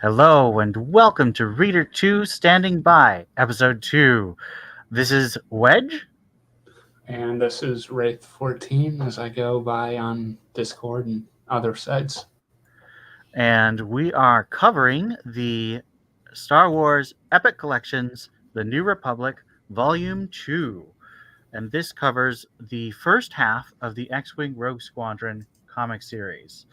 Hello and welcome to Reader 2 Standing By, Episode 2. This is Wedge. And this is Wraith14 as I go by on Discord and other sites. And we are covering the Star Wars Epic Collections, The New Republic, Volume 2. And this covers the first half of the X-Wing Rogue Squadron comic series.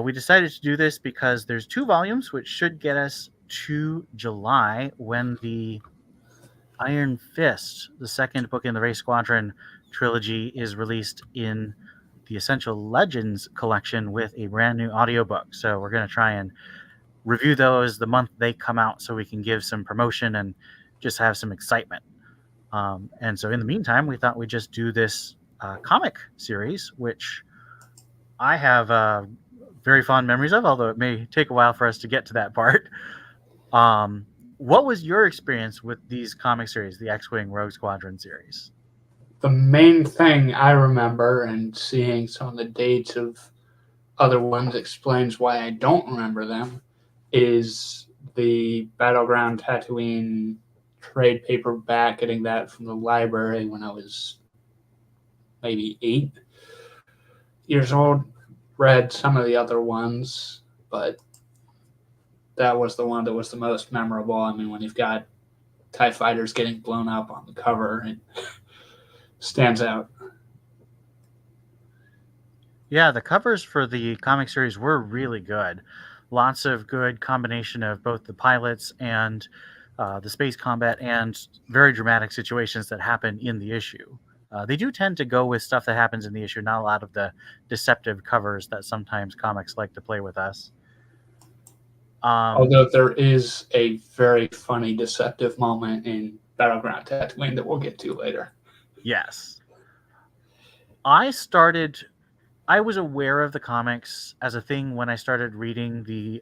We decided to do this because there's 2 volumes, which should get us to July when the Iron Fist, the second book in the Wraith Squadron trilogy, is released in the Essential Legends collection with a brand new audiobook. So we're going to try and review those the month they come out so we can give some promotion and just have some excitement. And so in the meantime, we thought we'd just do this comic series, which I have very fond memories of, although it may take a while for us to get to that part. What was your experience with these comic series, the X-Wing Rogue Squadron series? The main thing I remember, and seeing some of the dates of other ones explains why I don't remember them, is the Battleground Tatooine trade paperback, getting that from the library when I was maybe 8 years old. Read some of the other ones, but that was the one that was the most memorable. I mean, when you've got TIE fighters getting blown up on the cover, it stands out. Yeah, the covers for the comic series were really good. Lots of good combination of both the pilots and the space combat and very dramatic situations that happen in the issue. They do tend to go with stuff that happens in the issue, not a lot of the deceptive covers that sometimes comics like to play with us. Although there is a very funny, deceptive moment in Battleground Tatooine that we'll get to later. Yes. I was aware of the comics as a thing when I started reading the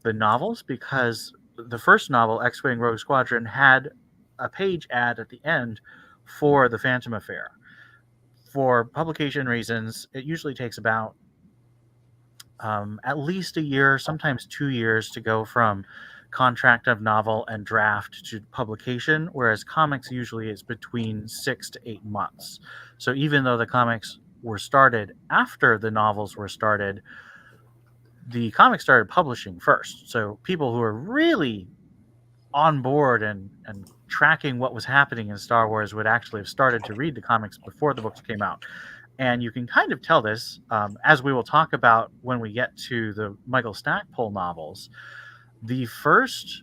novels, because the first novel, X-Wing Rogue Squadron, had a page ad at the end for the Phantom Affair. For publication reasons, it usually takes about at least a year, sometimes 2 years, to go from contract of novel and draft to publication, whereas comics usually is between 6 to 8 months. So even though the comics were started after the novels were started, the comics started publishing first. So people who are really on board and tracking what was happening in Star Wars would actually have started to read the comics before the books came out. And you can kind of tell this, as we will talk about when we get to the Michael Stackpole novels. The first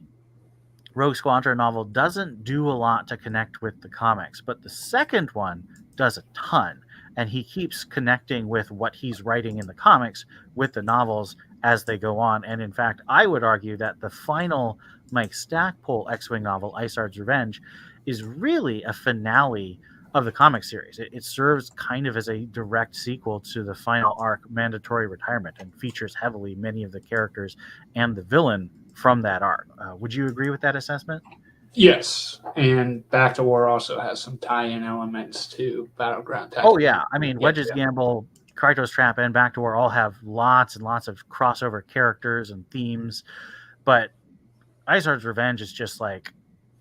Rogue Squadron novel doesn't do a lot to connect with the comics, but the second one does a ton. And he keeps connecting with what he's writing in the comics with the novels as they go on. And in fact, I would argue that the final Mike Stackpole X-Wing novel, Isard's Revenge, is really a finale of the comic series. It serves kind of as a direct sequel to the final arc, Mandatory Retirement, and features heavily many of the characters and the villain from that arc. Would you agree with that assessment? Yes, and Back to War also has some tie-in elements to Battleground Tatooine. Oh yeah, I mean, Wedge's Gamble, Krytos Trap, and Back to War all have lots and lots of crossover characters and themes, but Isard's Revenge is just like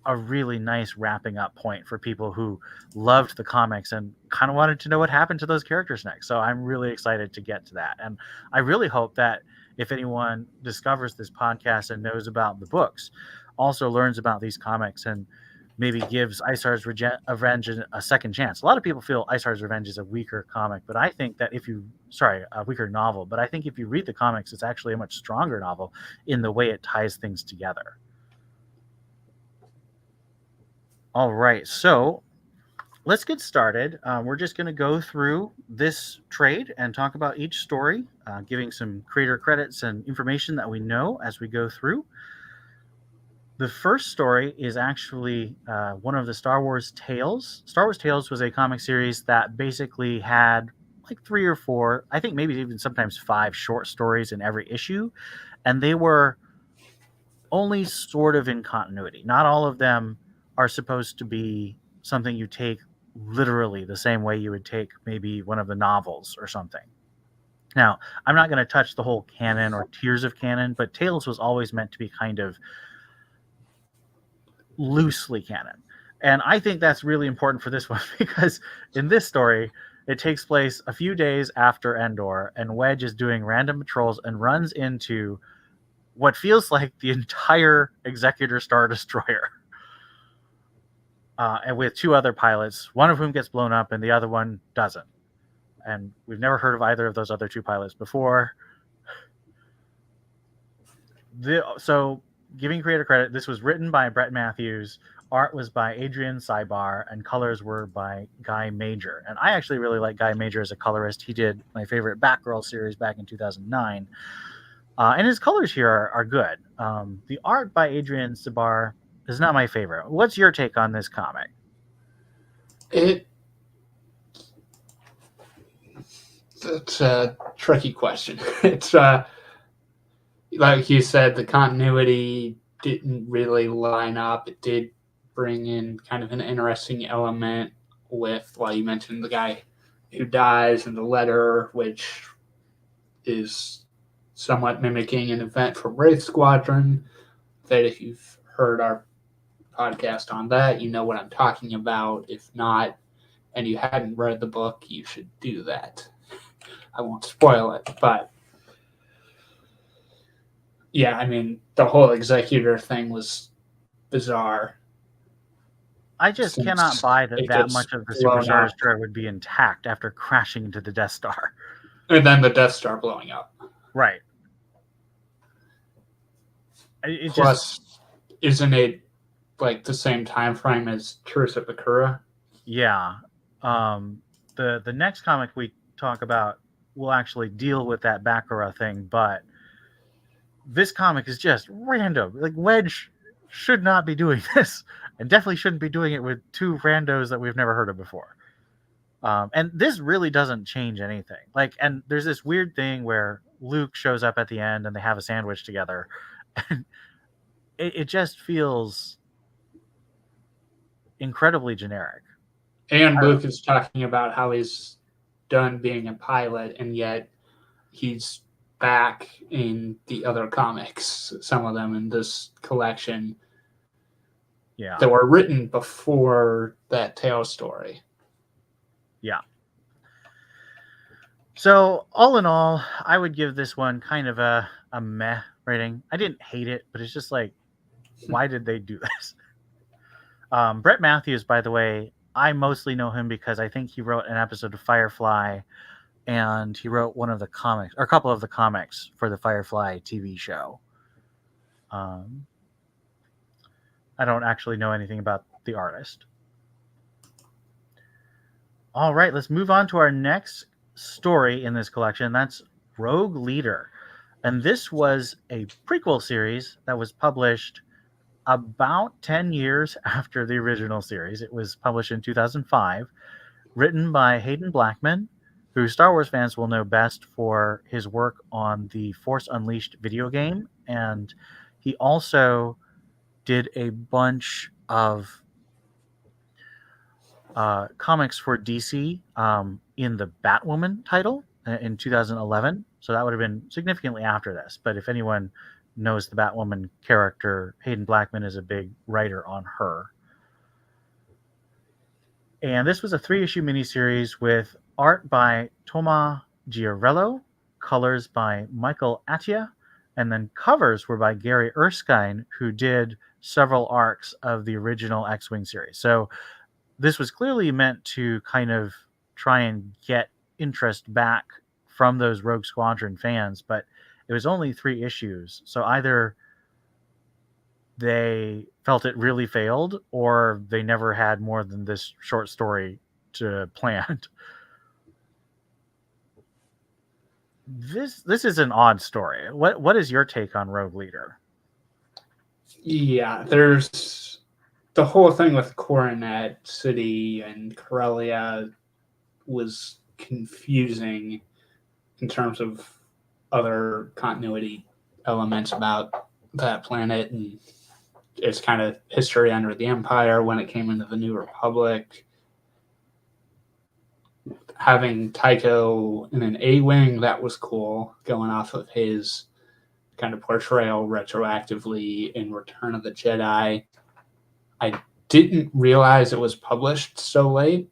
a really nice wrapping up point for people who loved the comics and kind of wanted to know what happened to those characters next. So I'm really excited to get to that. And I really hope that if anyone discovers this podcast and knows about the books, also learns about these comics and maybe gives Isard's Revenge a second chance. A lot of people feel Isard's Revenge is a weaker comic, but I think that a weaker novel, but I think if you read the comics, it's actually a much stronger novel in the way it ties things together. All right, so let's get started. We're just going to go through this trade and talk about each story, giving some creator credits and information that we know as we go through. The first story is actually one of the Star Wars Tales. Star Wars Tales was a comic series that basically had like 3 or 4, I think maybe even sometimes 5 short stories in every issue, and they were only sort of in continuity. Not all of them are supposed to be something you take literally the same way you would take maybe one of the novels or something. Now, I'm not going to touch the whole canon or tiers of canon, but Tales was always meant to be kind of loosely canon. And I think that's really important for this one because in this story, it takes place a few days after Endor, and Wedge is doing random patrols and runs into what feels like the entire Executor Star Destroyer. And with two other pilots, one of whom gets blown up and the other one doesn't. And we've never heard of either of those other two pilots before. So, giving creator credit, this was written by Brett Matthews, art was by Adrian Saibar, and colors were by Guy Major. And I actually really like Guy Major as a colorist. He did my favorite Batgirl series back in 2009. And his colors here are good. The art by Adrian Saibar is not my favorite. What's your take on this comic? It's a tricky question. It's like you said, the continuity didn't really line up. It did bring in kind of an interesting element with, well, you mentioned the guy who dies in the letter, which is somewhat mimicking an event from Wraith Squadron. That if you've heard our podcast on that, you know what I'm talking about. If not, and you hadn't read the book, you should do that. I won't spoil it, but yeah, I mean, the whole Executor thing was bizarre. I just cannot buy that much of the Super Star up. Destroyer would be intact after crashing into the Death Star. And then the Death Star blowing up. Right. Plus, isn't it like the same time frame as Truce at Bakura? Yeah. The next comic we talk about will actually deal with that Bakura thing, but this comic is just random. Like, Wedge should not be doing this, and definitely shouldn't be doing it with two randos that we've never heard of before. And this really doesn't change anything. Like, and there's this weird thing where Luke shows up at the end and they have a sandwich together. And it just feels incredibly generic. And Luke is talking about how he's done being a pilot, and yet he's back in the other comics, some of them in this collection. Yeah. That were written before that Tale story. Yeah. So, all in all, I would give this one kind of a meh rating. I didn't hate it, but it's just like, why did they do this? Brett Matthews, by the way, I mostly know him because I think he wrote an episode of Firefly, and he wrote one of the comics, or a couple of the comics for the Firefly TV show. I don't actually know anything about the artist. All right, let's move on to our next story in this collection. That's Rogue Leader. And this was a prequel series that was published about 10 years after the original series. It was published in 2005, written by Hayden Blackman, who Star Wars fans will know best for his work on the Force Unleashed video game. And he also did a bunch of comics for DC in the Batwoman title in 2011. So that would have been significantly after this. But if anyone knows the Batwoman character, Hayden Blackman is a big writer on her. And this was a 3-issue miniseries with art by Toma Giorello, colors by Michael Attia, and then covers were by Gary Erskine, who did several arcs of the original X-Wing series. So this was clearly meant to kind of try and get interest back from those Rogue Squadron fans, but it was only 3 issues. So either they felt it really failed, or they never had more than this short story to planned. This is an odd story. What is your take on Rogue Leader? Yeah, there's the whole thing with Coronet City and Corellia was confusing in terms of other continuity elements about that planet, and it's kind of history under the Empire when it came into the New Republic. having Tycho in an A-Wing, that was cool, going off of his kind of portrayal retroactively in Return of the Jedi. I didn't realize it was published so late,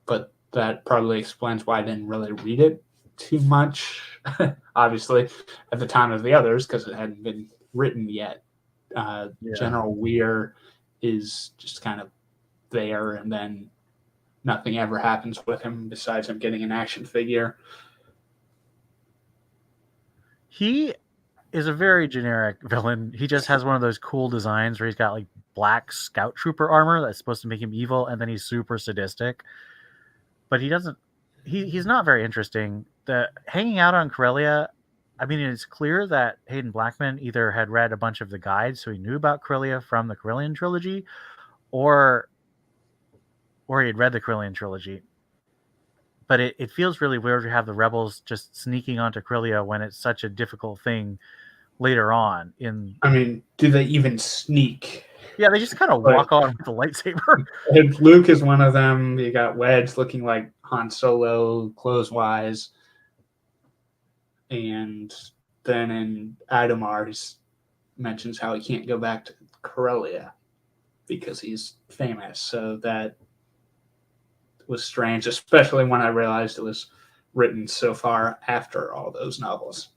but that probably explains why I didn't really read it too much, obviously, at the time of the others, because it hadn't been written yet. General Weir is just kind of there, and then nothing ever happens with him besides him getting an action figure. He is a very generic villain. He just has one of those cool designs where he's got like black scout trooper armor that's supposed to make him evil, and then he's super sadistic. But he doesn't. He's not very interesting. The hanging out on Corellia, I mean, it's clear that Hayden Blackman either had read a bunch of the guides, so he knew about Corellia from the Corellian trilogy, or he had read the Corellian trilogy. But it feels really weird to have the rebels just sneaking onto Corellia when it's such a difficult thing later on. I mean, do they even sneak? Yeah, they just kind of walk on with the lightsaber. If Luke is one of them, you got Wedge looking like Han Solo, clothes-wise. And then in Adamar, he mentions how he can't go back to Corellia because he's famous. So that was strange, especially when I realized it was written so far after all those novels.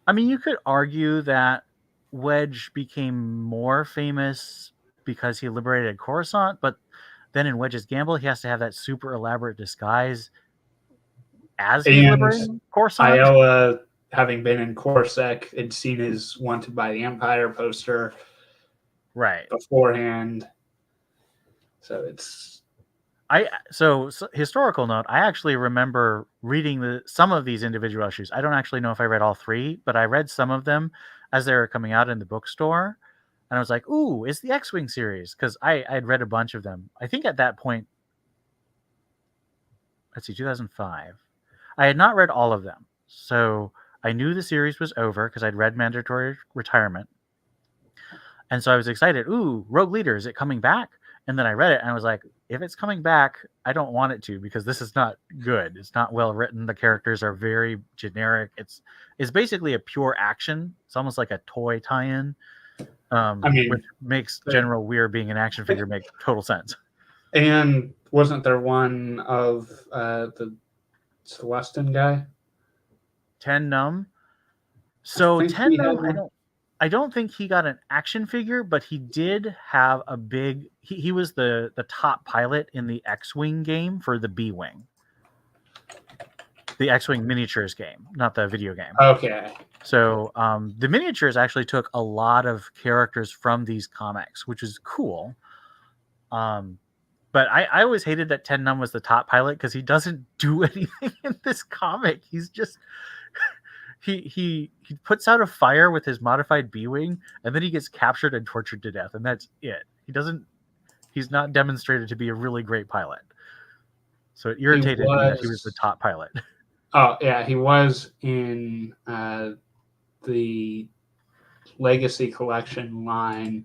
I mean, you could argue that Wedge became more famous because he liberated Coruscant, but then in Wedge's Gamble, he has to have that super elaborate disguise as he's liberating Coruscant. Iowa, having been in Coruscant and seen his Wanted by the Empire poster beforehand. So it's... So historical note, I actually remember reading some of these individual issues. I don't actually know if I read all three, but I read some of them as they were coming out in the bookstore. And I was like, ooh, it's the X-Wing series. Because I had read a bunch of them. I think at that point, let's see, 2005. I had not read all of them. So I knew the series was over because I'd read Mandatory Retirement. And so I was excited. Ooh, Rogue Leader, is it coming back? And then I read it and I was like, if it's coming back, I don't want it to, because this is not good. It's not well written. The characters are very generic. It's basically a pure action. It's almost like a toy tie-in, which makes General Weir being an action figure make total sense. And wasn't there one of the Celestin guy? Ten Numb. So Ten Numb, I don't think he got an action figure, but he did have a big... He was the top pilot in the X-Wing game for the B-Wing. The X-Wing miniatures game, not the video game. Okay. So the miniatures actually took a lot of characters from these comics, which is cool. But I always hated that Ten Numb was the top pilot because he doesn't do anything in this comic. He's just... He puts out a fire with his modified B-Wing, and then he gets captured and tortured to death, and that's it. He's not demonstrated to be a really great pilot. So it irritated me that he was the top pilot. Oh, yeah, he was in the Legacy Collection line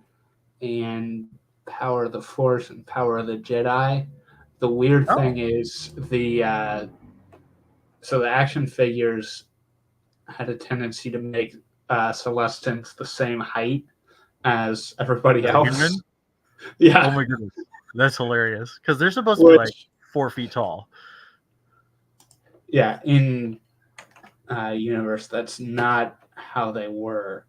and Power of the Force and Power of the Jedi. The weird thing is the action figures had a tendency to make Celestins the same height as everybody else. Human? Yeah. Oh my goodness. That's hilarious. Because they're supposed to be like 4 feet tall. Yeah, in universe, that's not how they were.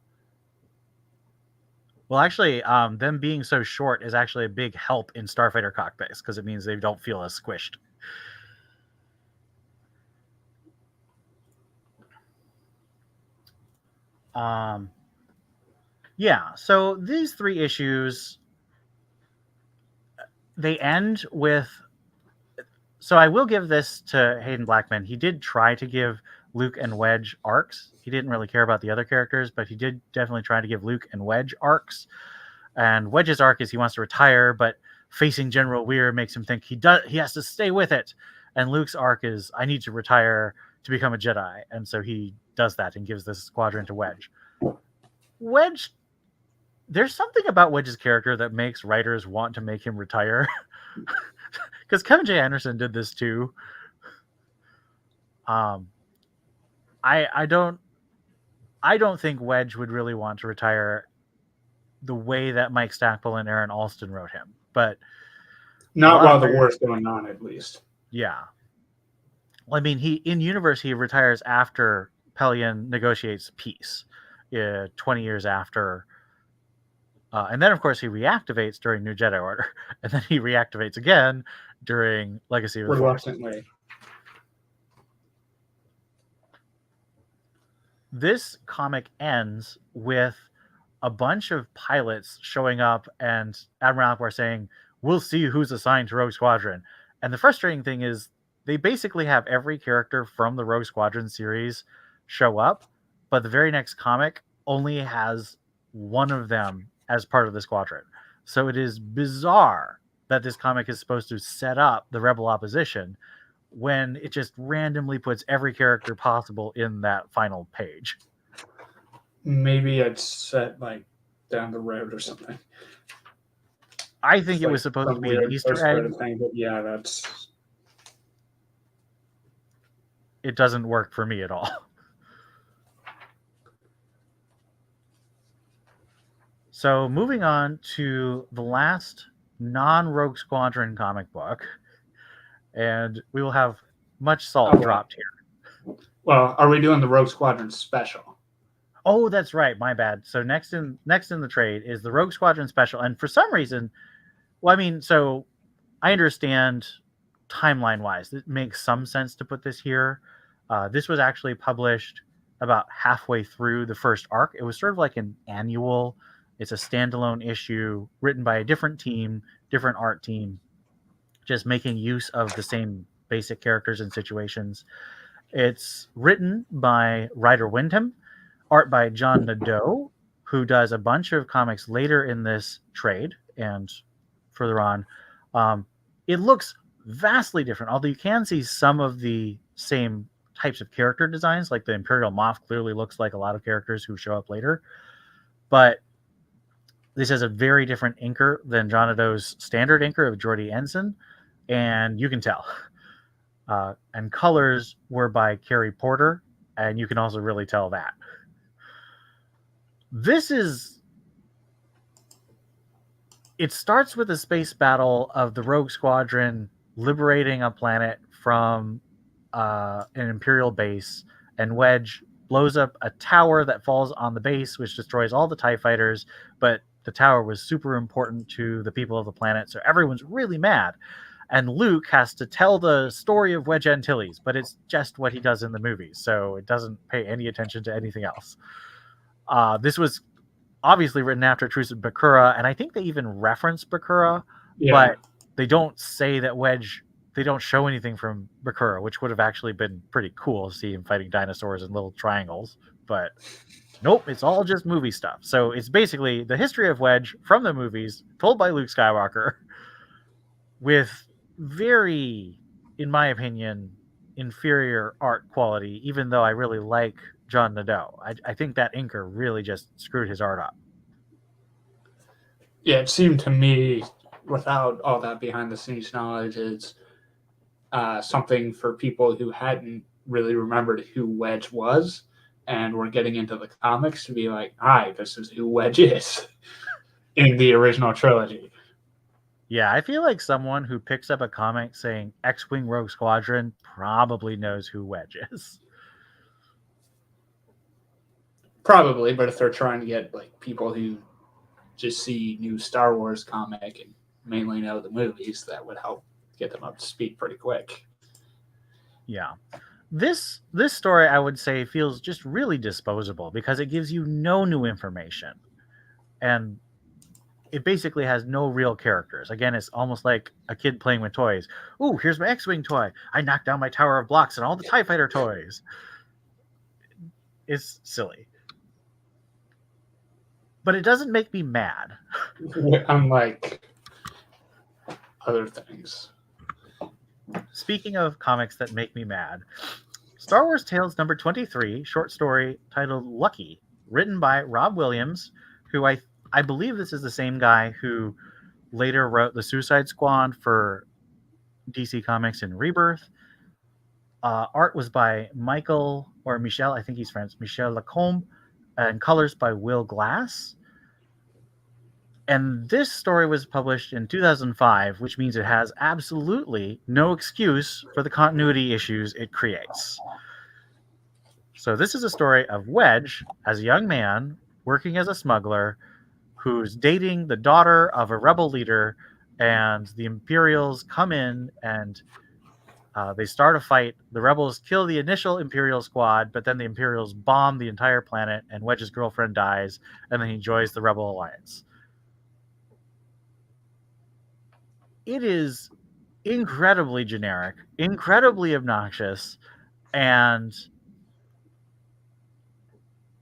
Well, actually, them being so short is actually a big help in Starfighter cockpits, because it means they don't feel as squished. Yeah, so these 3 issues, they end with... So I will give this to Hayden Blackman. He did try to give Luke and Wedge arcs. He didn't really care about the other characters, but he did definitely try to give Luke and Wedge arcs. And Wedge's arc is he wants to retire, but facing General Weir makes him think he has to stay with it. And Luke's arc is, I need to retire to become a Jedi. And so he does that and gives this squadron to Wedge. Wedge, there's something about Wedge's character that makes writers want to make him retire. Because Kevin J. Anderson did this too. I don't think Wedge would really want to retire the way that Mike Stackpole and Aaron Alston wrote him, but Not while the war's going on, at least. Yeah. Well, I mean, in universe he retires after Pelion negotiates peace, 20 years after, and then of course he reactivates during New Jedi Order, and then he reactivates again during Legacy of the Force. Reluctantly. This comic ends with a bunch of pilots showing up and Admiral Ackbar saying, "We'll see who's assigned to Rogue Squadron." And the frustrating thing is they basically have every character from the Rogue Squadron series show up, but the very next comic only has one of them as part of the squadron. So it is bizarre that this comic is supposed to set up the Rebel opposition when it just randomly puts every character possible in that final page. Maybe it's set like down the road or something. I think it was supposed to be an Easter egg. Thing, but yeah, that's... It doesn't work for me at all. So moving on to the last non-Rogue Squadron comic book, and we will have much salt dropped here. Well, are we doing the Rogue Squadron special? Oh, that's right. My bad. So next in the trade is the Rogue Squadron special, and for some reason, well, I mean, so I understand timeline-wise, it makes some sense to put this here. This was actually published about halfway through the first arc. It was sort of like an annual. It's a standalone issue written by a different team, different art team, just making use of the same basic characters and situations. It's written by Ryder Windham, art by John Nadeau, who does a bunch of comics later in this trade and further on. It looks vastly different, although you can see some of the same types of character designs, like the Imperial Moff clearly looks like a lot of characters who show up later. But this has a very different inker than John Nadeau's standard inker of Jordi Ensign, and you can tell. And colors were by Carrie Porter, and you can also really tell that. It starts with a space battle of the Rogue Squadron liberating a planet from an Imperial base, and Wedge blows up a tower that falls on the base, which destroys all the TIE fighters, but the tower was super important to the people of the planet, so everyone's really mad. And Luke has to tell the story of Wedge Antilles, but it's just what he does in the movies, so it doesn't pay any attention to anything else. This was obviously written after Truce at Bakura, and I think they even reference Bakura, but they don't say that Wedge... They don't show anything from Bakura, which would have actually been pretty cool to see him fighting dinosaurs in little triangles. But nope, it's all just movie stuff. So it's basically the history of Wedge from the movies, told by Luke Skywalker, with very, in my opinion, inferior art quality, even though I really like John Nadeau. I think that inker really just screwed his art up. Yeah, it seemed to me, without all that behind-the-scenes knowledge, it's something for people who hadn't really remembered who Wedge was and were getting into the comics to be like, hi, this is who Wedge is in the original trilogy. Yeah, I feel like someone who picks up a comic saying X-Wing Rogue Squadron probably knows who Wedge is. Probably, but if they're trying to get like people who just see new Star Wars comic and mainly know the movies, that would help get them up to speed pretty quick. Yeah. This story, I would say, feels just really disposable because it gives you no new information. And it basically has no real characters. Again, it's almost like a kid playing with toys. Ooh, here's my X-Wing toy. I knocked down my Tower of Blocks and all the TIE Fighter toys. It's silly. But it doesn't make me mad. Unlike other things. Speaking of comics that make me mad, Star Wars Tales number 23, short story titled Lucky, written by Rob Williams, who I believe this is the same guy who later wrote the Suicide Squad for DC Comics in Rebirth. Art was by Michael or Michel, I think he's French, Michel Lacombe, and colors by Will Glass. And this story was published in 2005, which means it has absolutely no excuse for the continuity issues it creates. So this is a story of Wedge as a young man working as a smuggler who's dating the daughter of a rebel leader, and the Imperials come in and they start a fight. The rebels kill the initial Imperial squad, but then the Imperials bomb the entire planet, and Wedge's girlfriend dies, and then he joins the Rebel Alliance. It is incredibly generic, incredibly obnoxious, and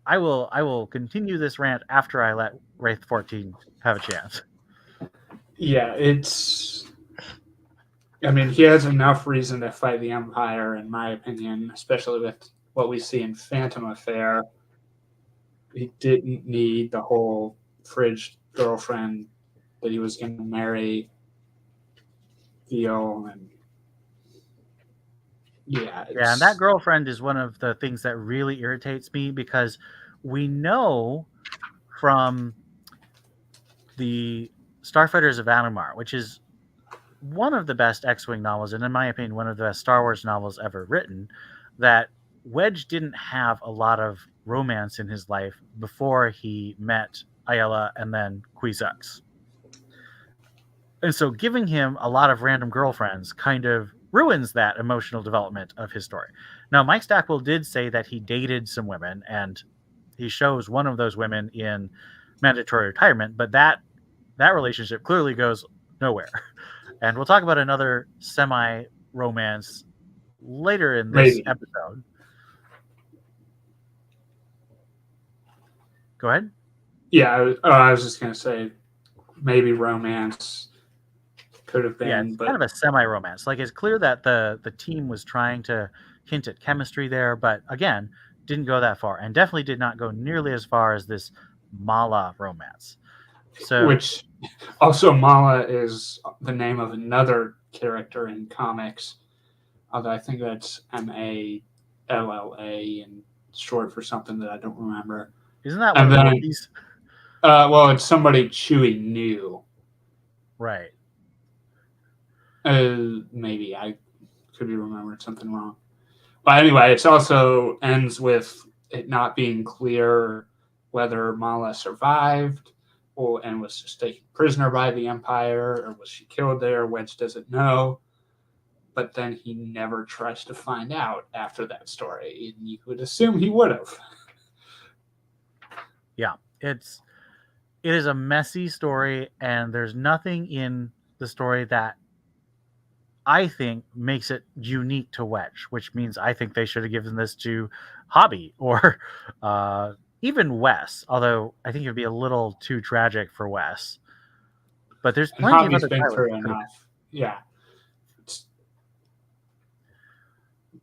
I will continue this rant after I let Wraith14 have a chance. Yeah, I mean, he has enough reason to fight the Empire, in my opinion, especially with what we see in Phantom Affair. He didn't need the whole fridge girlfriend that he was going to marry deal. And yeah, and that girlfriend is one of the things that really irritates me, because we know from the Starfighters of Alamar, which is one of the best X-Wing novels, and in my opinion, one of the best Star Wars novels ever written, that Wedge didn't have a lot of romance in his life before he met Ayala and then Kwisatz. And so giving him a lot of random girlfriends kind of ruins that emotional development of his story. Now, Mike Stackpole did say that he dated some women, and he shows one of those women in Mandatory Retirement, but that relationship clearly goes nowhere. And we'll talk about another semi-romance later in this episode. Go ahead. Yeah, I was just going to say maybe romance could have been. Yeah, it's kind of a semi-romance. Like, it's clear that the team was trying to hint at chemistry there, but again, didn't go that far, and definitely did not go nearly as far as this Mala romance. So, which also, Mala is the name of another character in comics, although I think that's Malla and short for something that I don't remember. Isn't that one of the Wookiees? Well, it's somebody Chewie knew. Right. Maybe I could be remembering something wrong. But anyway, it also ends with it not being clear whether Mala survived and was just taken prisoner by the Empire, or was she killed there. Wedge doesn't know. But then he never tries to find out after that story. And you would assume he would have. Yeah, it is a messy story, and there's nothing in the story that I think makes it unique to Wedge, which means I think they should have given this to Hobby or even Wes, although I think it would be a little too tragic for Wes. But there's plenty of other been enough. Yeah.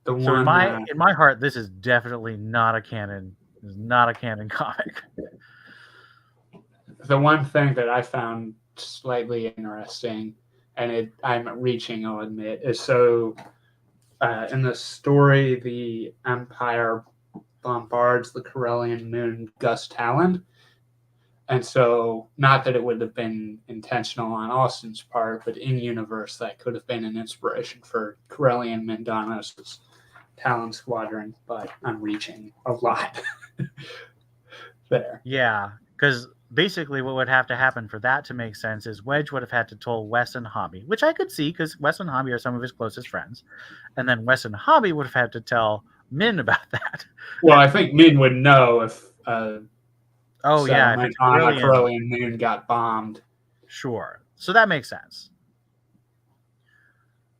So in my heart, this is definitely not a canon. It's not a canon comic. The one thing that I found slightly interesting, and I'm reaching, I'll admit, is so in the story, the Empire bombards the Corellian moon Gus Talon. And so, not that it would have been intentional on Austin's part, but in universe, that could have been an inspiration for Corellian Mendanos' Talon Squadron. But I'm reaching a lot there. Yeah, because basically what would have to happen for that to make sense is Wedge would have had to tell Wes and Hobby, which I could see because Wes and Hobby are some of his closest friends. And then Wes and Hobby would have had to tell Min about that. Well, I think Min would know if on a Corellian moon got bombed. Sure. So that makes sense.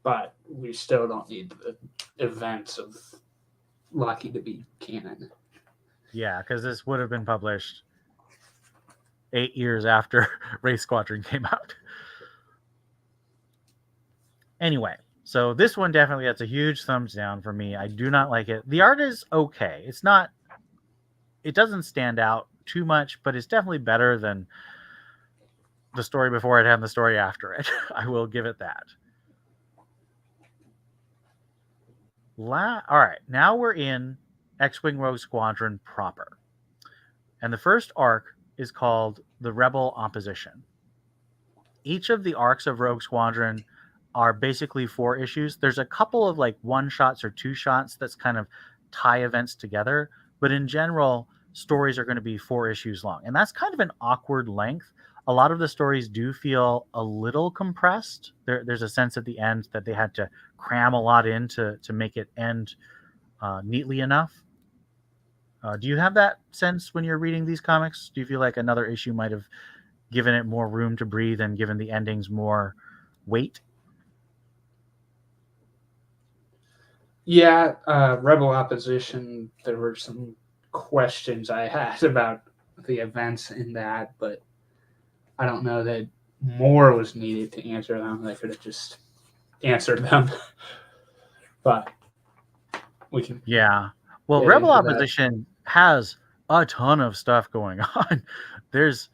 But we still don't need the events of Lucky to be canon. Yeah, because this would have been published 8 years after Wraith Squadron came out. Anyway, so this one definitely gets a huge thumbs down for me. I do not like it. The art is okay. It doesn't stand out too much, but it's definitely better than the story before it and the story after it. I will give it that. All right, now we're in X-Wing Rogue Squadron proper. And the first arc is called The Rebel Opposition. Each of the arcs of Rogue Squadron are basically 4 issues. There's a couple of like one shots or two shots that's kind of tie events together, but in general, stories are going to be 4 issues long. And that's kind of an awkward length. A lot of the stories do feel a little compressed. There's a sense at the end that they had to cram a lot in to make it end neatly enough. Do you have that sense when you're reading these comics? Do you feel like another issue might have given it more room to breathe and given the endings more weight? Yeah, Rebel Opposition, there were some questions I had about the events in that, but I don't know that more was needed to answer them. They could have just answered them. But we can Yeah. Well, get Rebel into that. Opposition has a ton of stuff going on. There's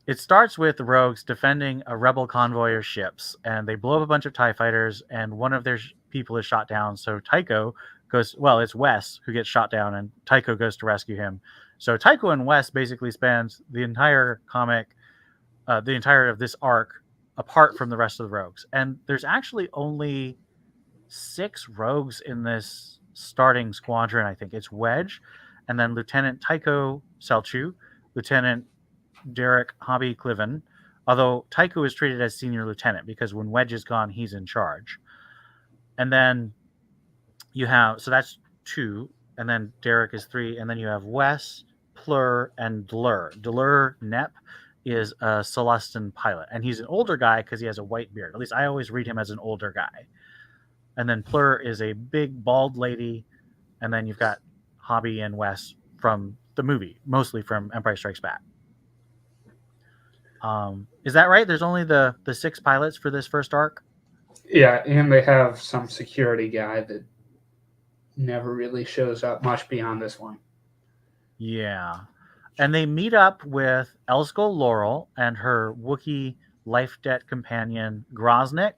It starts with the rogues defending a rebel convoy of ships, and they blow up a bunch of TIE fighters, and one of their people is shot down. So Tycho goes, well, it's Wes who gets shot down, and Tycho goes to rescue him. So Tycho and Wes basically spans the entire comic, the entire of this arc, apart from the rest of the rogues. And there's actually only 6 rogues in this starting squadron, I think. It's Wedge, and then Lieutenant Tycho Selchu, Lieutenant Derek Hobby Cliven, although Tycho is treated as senior lieutenant because when Wedge is gone, he's in charge. And then you have, so that's 2, and then Derek is 3, and then you have Wes, Plur, and Dlur. Dlur Nep is a Celestin pilot, and he's an older guy because he has a white beard. At least I always read him as an older guy. And then Plur is a big bald lady, and then you've got Hobby and Wes from the movie, mostly from Empire Strikes Back. Is that right? There's only the 6 pilots for this first arc? Yeah, and they have some security guy that never really shows up much beyond this one. Yeah. And they meet up with Elsko Laurel and her Wookiee life debt companion, Groznik.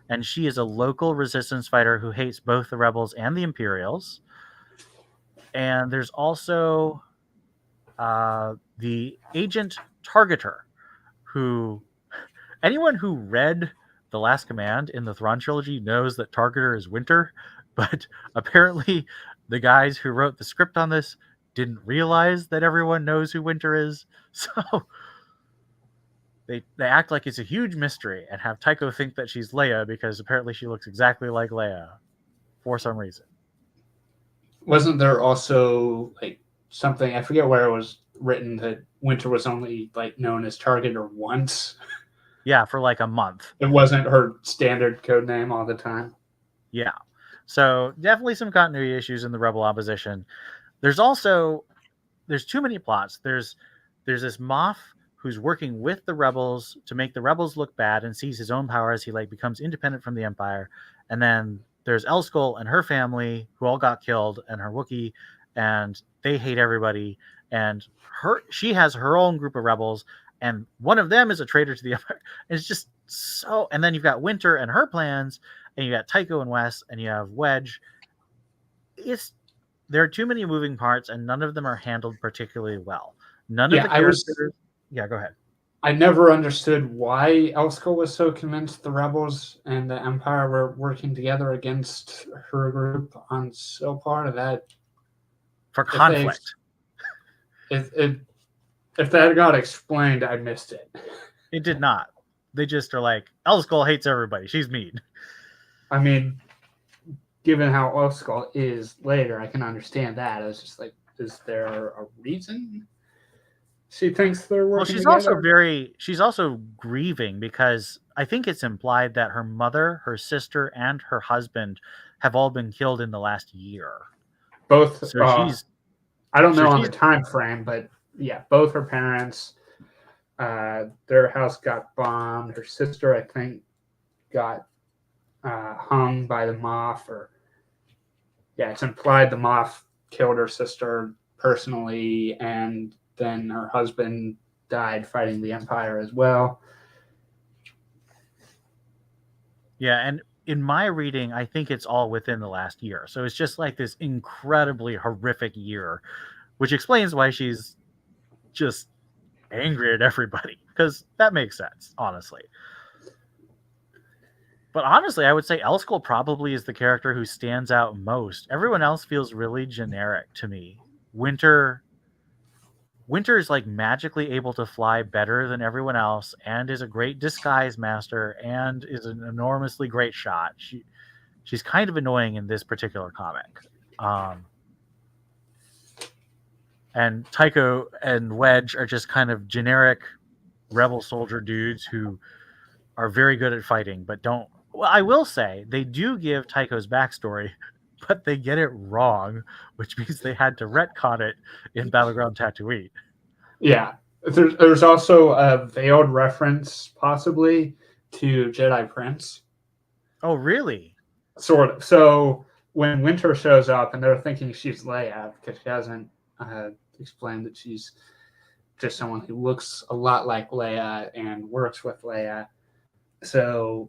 And she is a local resistance fighter who hates both the rebels and the Imperials. And there's also the agent Targeter, who anyone who read The Last Command in the Thrawn trilogy knows that Targeter is Winter, but apparently the guys who wrote the script on this didn't realize that everyone knows who Winter is. So they act like it's a huge mystery and have Tycho think that she's Leia because apparently she looks exactly like Leia for some reason. Wasn't there also like something, I forget where it was written, that Winter was only like known as Targeter once? Yeah, for like a month. It wasn't her standard code name all the time. Yeah. So definitely some continuity issues in the Rebel Opposition. There's too many plots. There's this Moff who's working with the rebels to make the rebels look bad and sees his own power as he like becomes independent from the Empire. And then there's Elskull and her family who all got killed, and her Wookiee, and they hate everybody. And she has her own group of rebels, and one of them is a traitor to the Empire. It's just so. And then you've got Winter and her plans, and you got Tycho and Wes, and you have Wedge. There are too many moving parts, and none of them are handled particularly well. None of the characters. Yeah, go ahead. I never understood why Elsko was so convinced the rebels and the Empire were working together against her group on so part of that. For conflict. If that got explained, I missed it. It did not. They just are like, Elsko hates everybody. She's mean. I mean, given how Elsko is later, I can understand that. I was just like, is there a reason she thinks they're working together? She's also grieving because I think it's implied that her mother, her sister, and her husband have all been killed in the last year. Both. So I don't know on the time frame, but yeah, both her parents, their house got bombed. Her sister, I think, got hung by the Moff, or yeah, it's implied the Moff killed her sister personally, and then her husband died fighting the Empire as well. Yeah, and in my reading, I think it's all within the last year. So it's just like this incredibly horrific year, which explains why she's just angry at everybody, because that makes sense, honestly. But honestly, I would say Elskell probably is the character who stands out most. Everyone else feels really generic to me. Winter is like magically able to fly better than everyone else and is a great disguise master and is an enormously great shot. She's kind of annoying in this particular comic. And Tycho and Wedge are just kind of generic rebel soldier dudes who are very good at fighting, but don't. Well, I will say they do give Tycho's backstory, but they get it wrong, which means they had to retcon it in Battleground Tatooine. Yeah. There's also a veiled reference, possibly, to Jedi Prince. Oh, really? Sort of. So when Winter shows up and they're thinking she's Leia, because she hasn't explained that she's just someone who looks a lot like Leia and works with Leia. So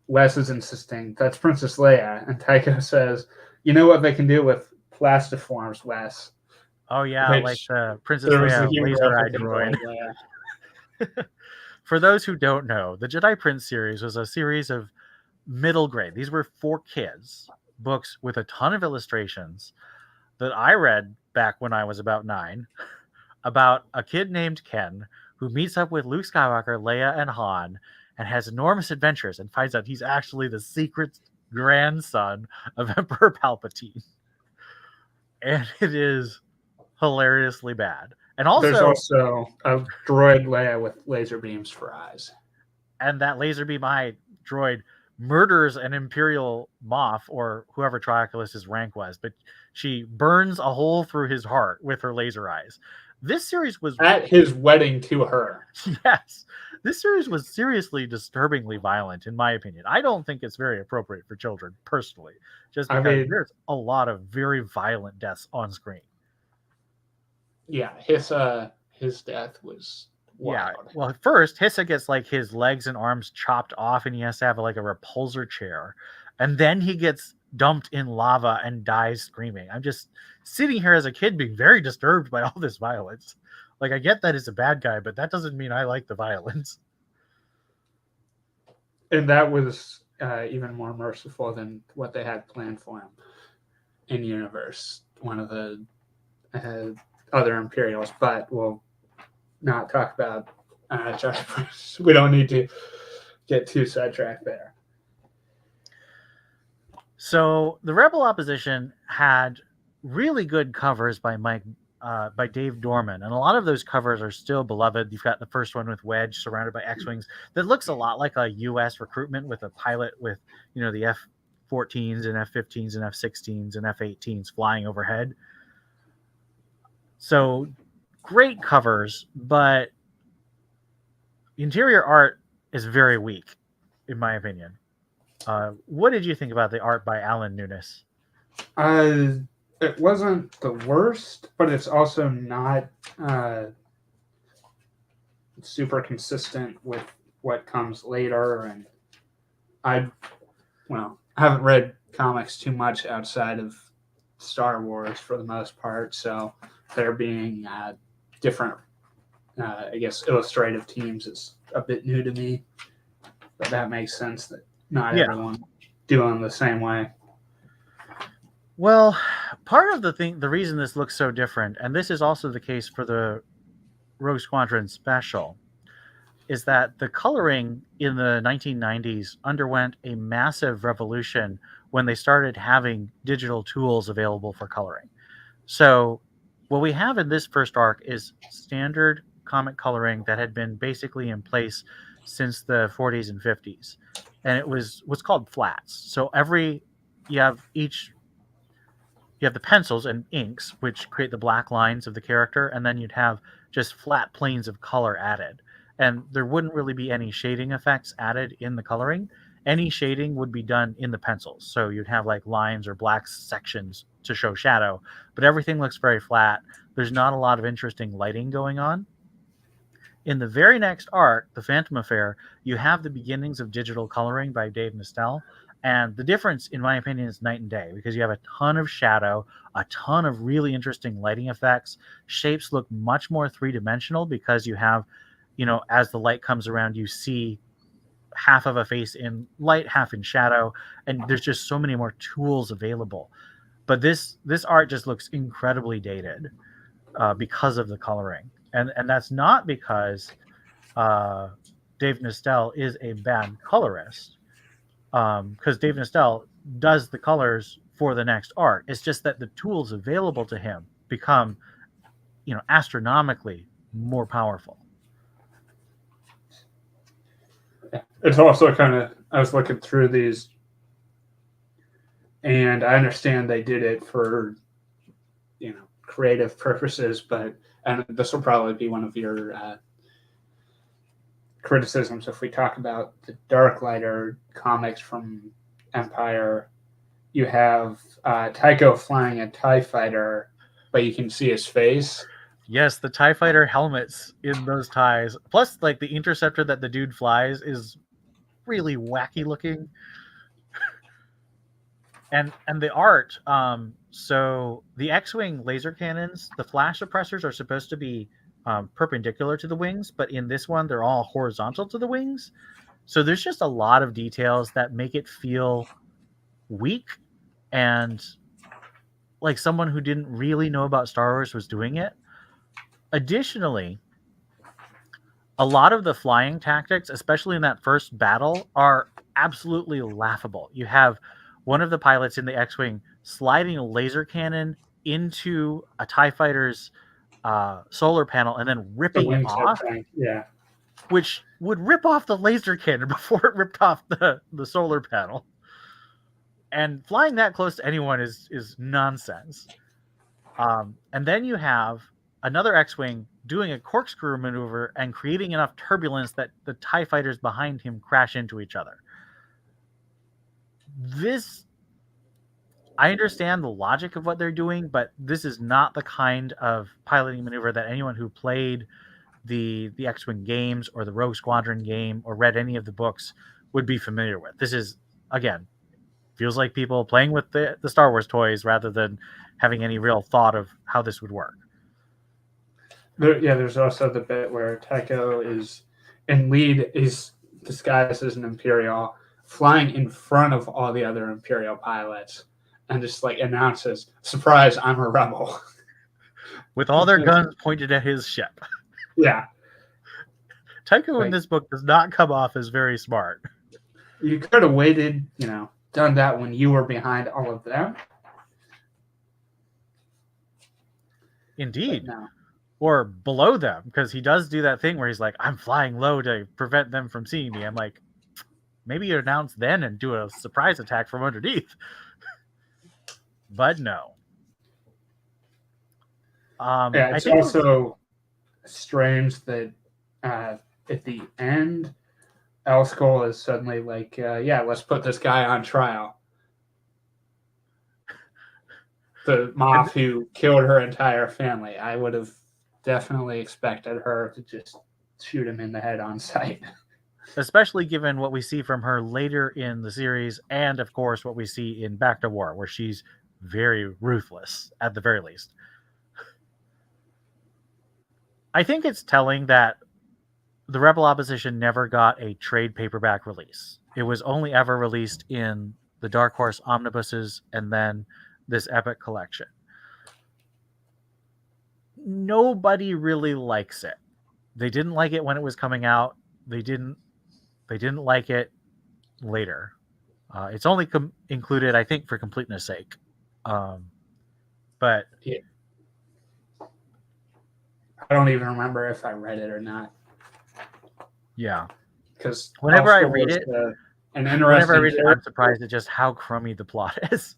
Wes is insisting that's Princess Leia, and Tycho says, "You know what they can do with plastiforms, Wes?" Oh yeah, Which like the Princess Leia laser eye droid. For those who don't know, the Jedi Prince series was a series of middle grade. These were for kids books with a ton of illustrations that I read back when I was about 9 about a kid named Ken who meets up with Luke Skywalker, Leia, and Han and has enormous adventures and finds out he's actually the secret grandson of Emperor Palpatine. And it is hilariously bad. And also, there's also a droid Leia with laser beams for eyes. And that laser beam eye droid murders an Imperial Moff, or whoever Trioculus' rank was, but she burns a hole through his heart with her laser eyes. This series was at his wedding to her. Yes. This series was seriously disturbingly violent, in my opinion. I don't think it's very appropriate for children, personally, just because there's a lot of very violent deaths on screen. Yeah, his death was wild. Yeah. Well, first, Hissa gets like his legs and arms chopped off, and he has to have like a repulsor chair. And then he gets dumped in lava and dies screaming. I'm just sitting here as a kid being very disturbed by all this violence. Like, I get that he's a bad guy, but that doesn't mean I like the violence. And that was even more merciful than what they had planned for him in universe. One of the other Imperials, but we'll not talk about we don't need to get too sidetracked there. So the Rebel opposition had really good covers by Dave Dorman, and a lot of those covers are still beloved. You've got the first one with Wedge surrounded by X-Wings that looks a lot like a U.S. recruitment with a pilot with, the F-14s and F-15s and F-16s and F-18s flying overhead. So great covers, but interior art is very weak, in my opinion. What did you think about the art by Alan Nunes? It wasn't the worst, but it's also not super consistent with what comes later. And I haven't read comics too much outside of Star Wars for the most part, so there being different, illustrative teams is a bit new to me. But that makes sense that not everyone doing the same way. Well, part of the reason this looks so different, and this is also the case for the Rogue Squadron special, is that the coloring in the 1990s underwent a massive revolution when they started having digital tools available for coloring. So what we have in this first arc is standard comic coloring that had been basically in place since the 40s and 50s. And it was what's called flats. So you have the pencils and inks, which create the black lines of the character, and then you'd have just flat planes of color added. And there wouldn't really be any shading effects added in the coloring. Any shading would be done in the pencils. So you'd have like lines or black sections to show shadow, but everything looks very flat. There's not a lot of interesting lighting going on. In the very next arc, The Phantom Affair, you have the beginnings of digital coloring by Dave Nostell. And the difference, in my opinion, is night and day because you have a ton of shadow, a ton of really interesting lighting effects. Shapes look much more three-dimensional because you have, as the light comes around, you see half of a face in light, half in shadow, and there's just so many more tools available. But this art just looks incredibly dated because of the coloring, and that's not because Dave Nostell is a bad colorist, because Dave Nostell does the colors for the next art. It's just that the tools available to him become, astronomically more powerful. It's also kind of, I was looking through these, and I understand they did it for, creative purposes, and this will probably be one of your criticisms if we talk about the Darklighter comics from Empire. You have Tycho flying a TIE fighter, but you can see his face. Yes, the TIE fighter helmets in those ties, plus like the interceptor that the dude flies is really wacky looking. And the art, so the X-Wing laser cannons, the flash suppressors are supposed to be perpendicular to the wings, but in this one they're all horizontal to the wings. So there's just a lot of details that make it feel weak and like someone who didn't really know about Star Wars was doing it. Additionally, a lot of the flying tactics, especially in that first battle, are absolutely laughable. You have one of the pilots in the X-Wing sliding a laser cannon into a TIE fighter's solar panel and then ripping it off, yeah, which would rip off the laser cannon before it ripped off the solar panel. And flying that close to anyone is nonsense. And then you have another X-Wing doing a corkscrew maneuver and creating enough turbulence that the TIE fighters behind him crash into each other. I understand the logic of what they're doing, but this is not the kind of piloting maneuver that anyone who played the X-Wing games or the Rogue Squadron game or read any of the books would be familiar with. This is, again, feels like people playing with the Star Wars toys rather than having any real thought of how this would work. There's also the bit where Tycho is in lead, is disguised as an Imperial, flying in front of all the other Imperial pilots, and just like announces, "Surprise, I'm a rebel," with all their guns pointed at his ship. Yeah, Tycho in this book does not come off as very smart. You could have waited, done that when you were behind all of them. Indeed. No. Or below them, because he does do that thing where he's like, I'm flying low to prevent them from seeing me. I'm like, maybe you announce then and do a surprise attack from underneath. But no. It's also strange that at the end, Elskull is suddenly like, let's put this guy on trial. The Moff who killed her entire family. I would have definitely expected her to just shoot him in the head on sight. Especially given what we see from her later in the series and, of course, what we see in Back to War, where she's very ruthless, at the very least. I think it's telling that the Rebel Opposition never got a trade paperback release. It was only ever released in the Dark Horse omnibuses and then this epic collection. Nobody really likes it. They didn't like it when it was coming out. They didn't like it later. It's only included, I think, for completeness sake. But yeah. I don't even remember if I read it or not. Yeah, because whenever I read it, I'm surprised at just how crummy the plot is.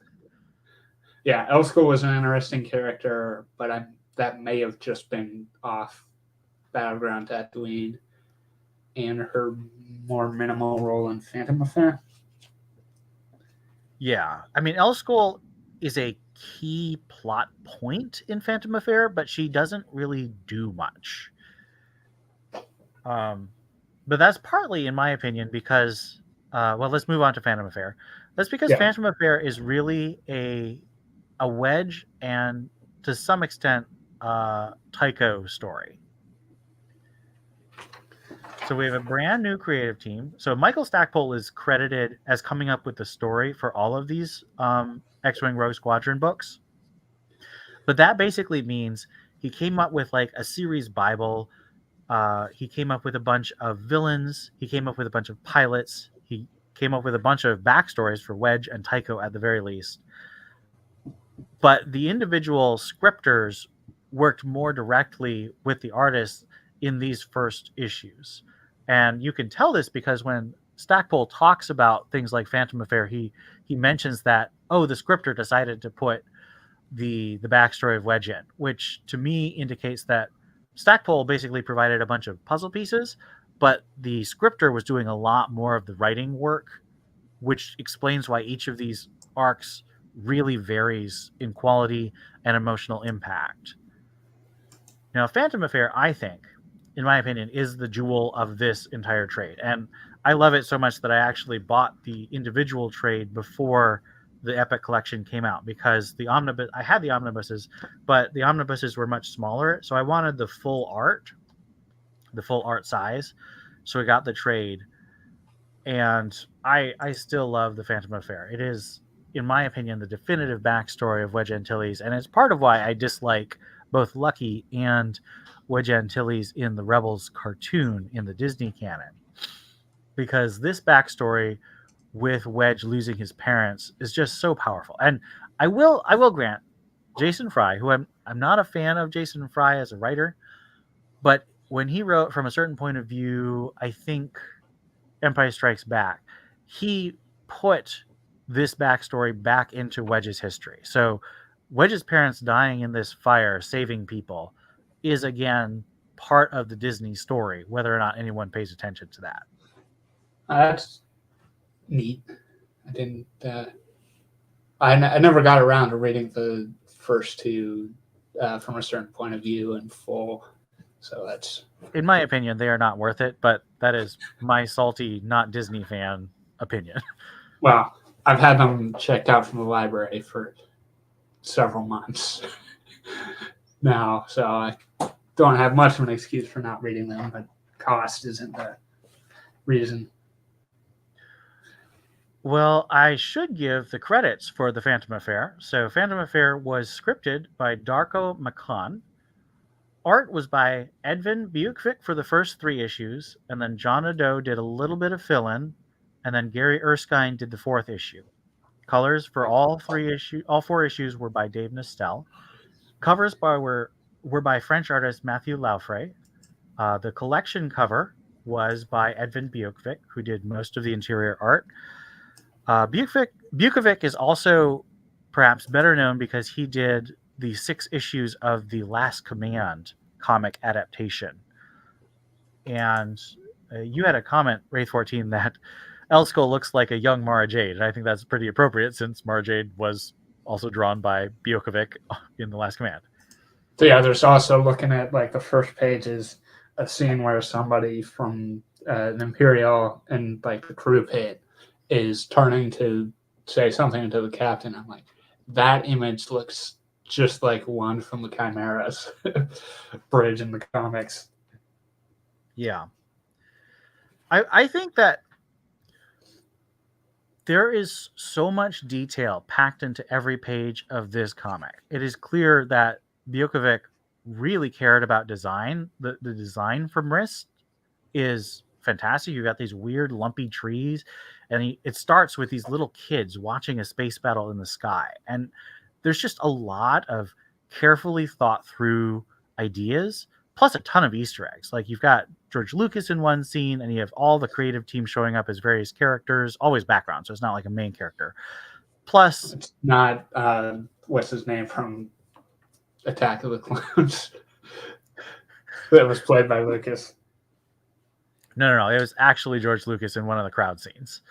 Yeah, Elskull was an interesting character, but that may have just been off Battleground Tatooine and her more minimal role in Phantom Affair. Yeah, I mean, Elskull is a key plot point in Phantom Affair, but she doesn't really do much. But that's partly, in my opinion, because well, let's move on to Phantom Affair. That's because Yeah. Phantom Affair is really a Wedge and to some extent Tycho story. So we have a brand new creative team. So Michael Stackpole is credited as coming up with the story for all of these X-Wing Rogue Squadron books. But that basically means he came up with like a series Bible. He came up with a bunch of villains. He came up with a bunch of pilots. He came up with a bunch of backstories for Wedge and Tycho at the very least. But the individual scripters worked more directly with the artists in these first issues. And you can tell this because when Stackpole talks about things like Phantom Affair, he mentions that, oh, the scripter decided to put the backstory of Wedge in, which to me indicates that Stackpole basically provided a bunch of puzzle pieces, but the scripter was doing a lot more of the writing work, which explains why each of these arcs really varies in quality and emotional impact. Now, Phantom Affair, I think, in my opinion, is the jewel of this entire trade. And I love it so much that I actually bought the individual trade before the Epic Collection came out because the omnibus, I had the omnibuses, but the omnibuses were much smaller. So I wanted the full art size. So we got the trade. And I still love the Phantom Affair. It is, in my opinion, the definitive backstory of Wedge Antilles, and it's part of why I dislike both Lucky and Wedge Antilles in the Rebels cartoon in the Disney canon, because this backstory with Wedge losing his parents is just so powerful. And I will grant Jason Fry, who I'm not a fan of Jason Fry as a writer, but when he wrote From a Certain Point of View, I think Empire Strikes Back, he put this backstory back into Wedge's history. So Wedge's parents dying in this fire, saving people, is again part of the Disney story, whether or not anyone pays attention to that. That's neat. I didn't. I never got around to reading the first two From a Certain Point of View in full. So that's, in my opinion, they are not worth it, but that is my salty, not Disney fan opinion. well, I've had them checked out from the library for several months now, so I don't have much of an excuse for not reading them, but cost isn't the reason. Well, I should give the credits for the Phantom Affair. So Phantom Affair was scripted by Darko McCon. Art was by Edvin Bukvik for the first 3 issues, and then John Odo did a little bit of fill-in, and then Gary Erskine did the 4th issue. Colors for all 4 issues were by Dave Nostell. Covers were by French artist Matthew Laufray. The collection cover was by Edvin Bukvik, who did most of the interior art. Bukvik is also perhaps better known because he did the 6 issues of the Last Command comic adaptation. And you had a comment, Wraith14, that Elsko looks like a young Mara Jade, and I think that's pretty appropriate since Mara Jade was also drawn by Bukvik in The Last Command. So yeah, there's also, looking at like the first page, is a scene where somebody from an Imperial and like the crew pit is turning to say something to the captain. I'm like, that image looks just like one from the Chimera's bridge in the comics. Yeah. I think that there is so much detail packed into every page of this comic. It is clear that Bukvik really cared about design. The design for Mrist is fantastic. You got these weird lumpy trees, and it starts with these little kids watching a space battle in the sky. And there's just a lot of carefully thought through ideas, plus a ton of Easter eggs. Like you've got George Lucas in one scene, and you have all the creative team showing up as various characters, always background, so it's not like a main character. Plus, it's not what's his name from Attack of the Clones that was played by Lucas. No. It was actually George Lucas in one of the crowd scenes.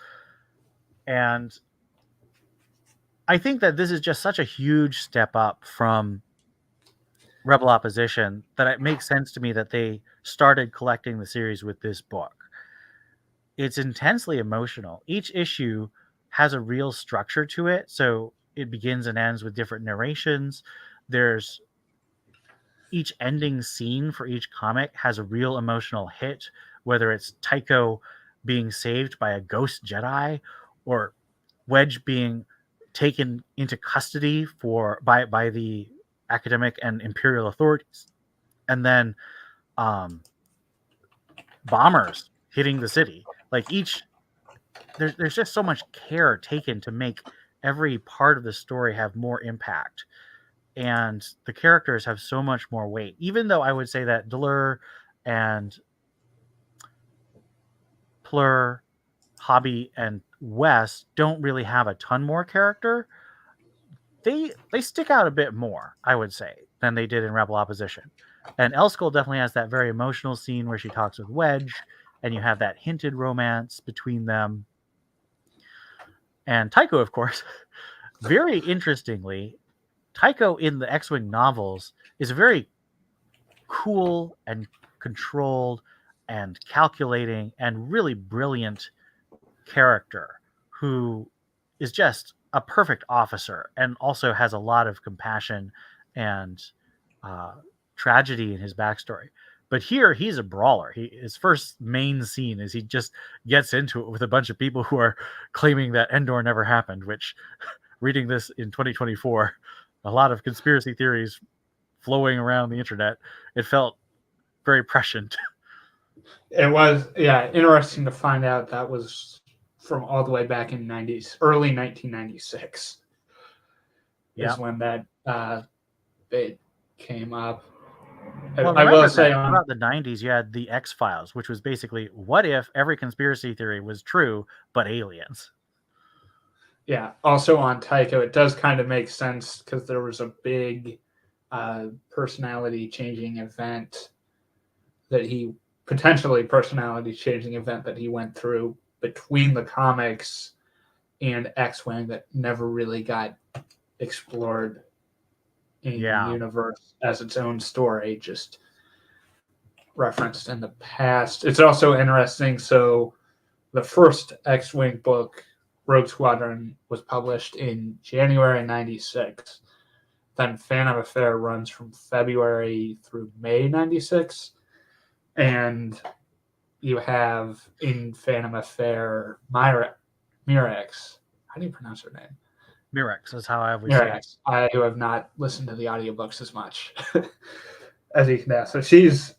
And I think that this is just such a huge step up from Rebel Opposition, that it makes sense to me that they started collecting the series with this book. It's intensely emotional. Each issue has a real structure to it, so it begins and ends with different narrations. There's each ending scene for each comic has a real emotional hit, whether it's Tycho being saved by a ghost Jedi or Wedge being taken into custody by the academic and imperial authorities, and then bombers hitting the city. Like there's just so much care taken to make every part of the story have more impact, and the characters have so much more weight. Even though I would say that Delur and Plur, Hobby, and Wes don't really have a ton more character. They stick out a bit more, I would say, than they did in Rebel Opposition. And Elskell definitely has that very emotional scene where she talks with Wedge, and you have that hinted romance between them. And Tycho, of course, very interestingly, Tycho in the X-Wing novels is a very cool and controlled and calculating and really brilliant character who is just a perfect officer and also has a lot of compassion and tragedy in his backstory. But here he's a brawler. His first main scene is he just gets into it with a bunch of people who are claiming that Endor never happened, which reading this in 2024, a lot of conspiracy theories flowing around the internet, it felt very prescient. It was, yeah, interesting to find out that was from all the way back in early 1996 is when that bit came up. Well, I will say throughout the 90s, you had the X-Files, which was basically, what if every conspiracy theory was true, but aliens? Yeah. Also on Tycho, it does kind of make sense because there was a big personality-changing event that he went through between the comics and X-Wing that never really got explored in the universe as its own story, just referenced in the past. It's also interesting. So the first X-Wing book, Rogue Squadron, was published in January 96. Then Phantom Affair runs from February through May 96. And you have in Phantom Affair Mirex. How do you pronounce her name? Mirex is how I always say it. I who have not listened to the audiobooks as much as you can tell. So she's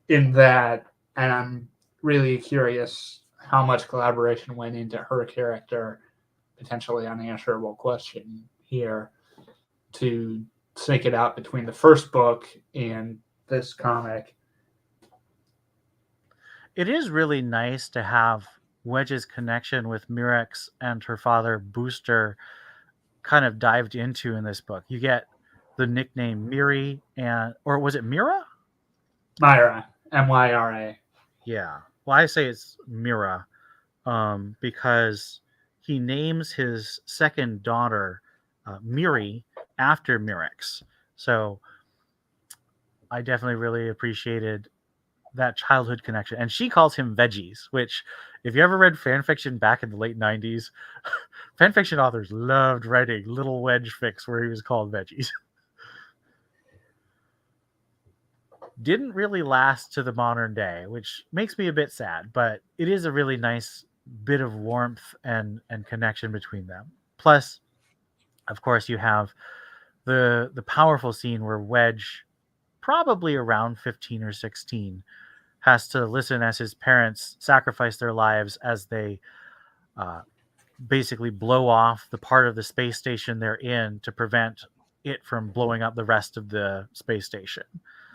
in that, and I'm really curious how much collaboration went into her character, potentially unanswerable question here, to sync it out between the first book and this comic. It is really nice to have Wedge's connection with Mirex and her father Booster kind of dived into in this book. You get the nickname Miri, or was it Mira? Myra, Myra. Yeah. Well, I say it's Mira because he names his second daughter Miri after Mirex. So I definitely really appreciated that childhood connection. And she calls him Veggies, which, if you ever read fan fiction back in the late 90s, fan fiction authors loved writing little Wedge fics where he was called Veggies. Didn't really last to the modern day, which makes me a bit sad, but it is a really nice bit of warmth and connection between them. Plus, of course, you have the powerful scene where Wedge, probably around 15 or 16, has to listen as his parents sacrifice their lives as they basically blow off the part of the space station they're in to prevent it from blowing up the rest of the space station.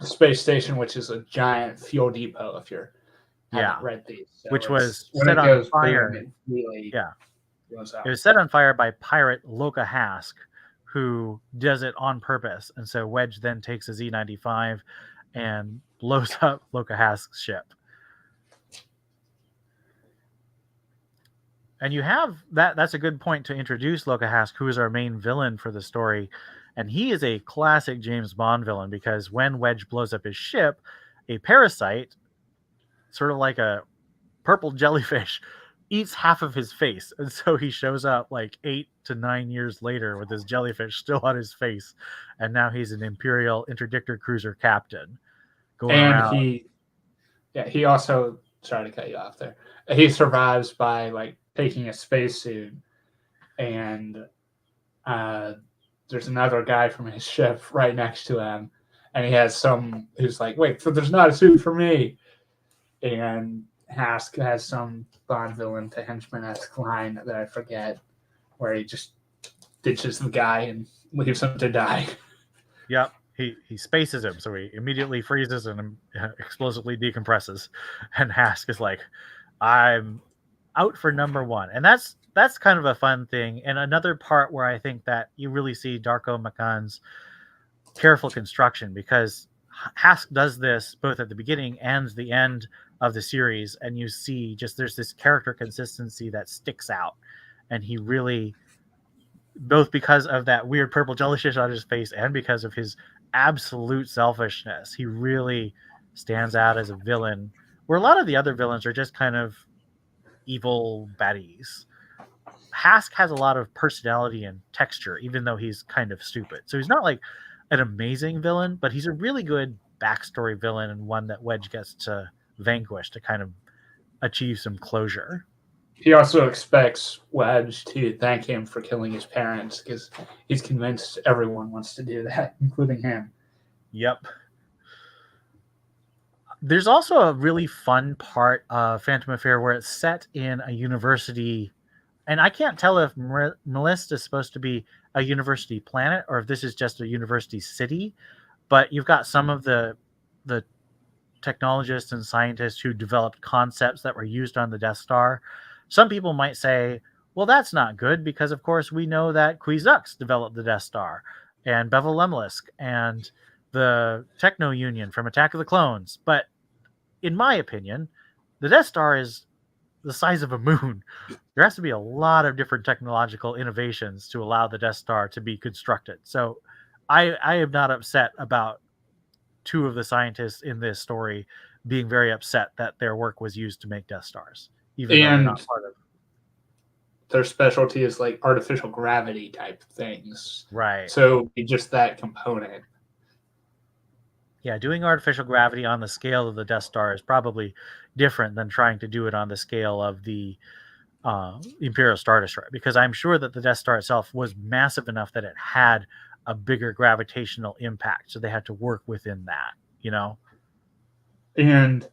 The space station, which is a giant fuel depot, if you're haven't read these. So which was set on fire. Boom, really it was set on fire by pirate Loka Hask, who does it on purpose. And so Wedge then takes a Z-95 and blows up Loka Hask's ship. And you have that's a good point to introduce Loka Hask, who is our main villain for the story. And he is a classic James Bond villain because when Wedge blows up his ship, a parasite, sort of like a purple jellyfish, eats half of his face. And so he shows up like 8 to 9 years later with his jellyfish still on his face. And now he's an Imperial interdictor cruiser captain going And around. he also, sorry to cut you off there. He survives by like taking a spacesuit, and there's another guy from his ship right next to him, and he has some who's like, wait, so there's not a suit for me. And Hask has some Bond villain to henchman-esque line that I forget, where he just ditches the guy and leaves him to die. Yep. He spaces him, so he immediately freezes and explosively decompresses. And Hask is like, I'm out for number one. And that's kind of a fun thing. And another part where I think that you really see Darko Makan's careful construction, because Hask does this both at the beginning and the end of the series, and you see just there's this character consistency that sticks out. And he really, both because of that weird purple jellyfish on his face and because of his absolute selfishness, he really stands out as a villain, where a lot of the other villains are just kind of evil baddies. Hask has a lot of personality and texture, even though he's kind of stupid. So he's not like an amazing villain, but he's a really good backstory villain, and one that Wedge gets to vanquish to kind of achieve some closure. He also expects Wedge to thank him for killing his parents, because he's convinced everyone wants to do that, including him. Yep. There's also a really fun part of Phantom Affair where it's set in a university, and I can't tell if Melist is supposed to be a university planet or if this is just a university city, but you've got some of the technologists and scientists who developed concepts that were used on the Death Star. Some people might say, well, that's not good because, of course, we know that Kwisatz developed the Death Star, and Bevel Lemlisk, and the Techno Union from Attack of the Clones. But in my opinion, the Death Star is the size of a moon. There has to be a lot of different technological innovations to allow the Death Star to be constructed. So I am not upset about two of the scientists in this story being very upset that their work was used to make Death Stars, even though they're not part of. Their specialty is like artificial gravity type things. Right. So just that component. Yeah, doing artificial gravity on the scale of the Death Star is probably different than trying to do it on the scale of the Imperial Star Destroyer, because I'm sure that the Death Star itself was massive enough that it had a bigger gravitational impact, so they had to work within that, you know? And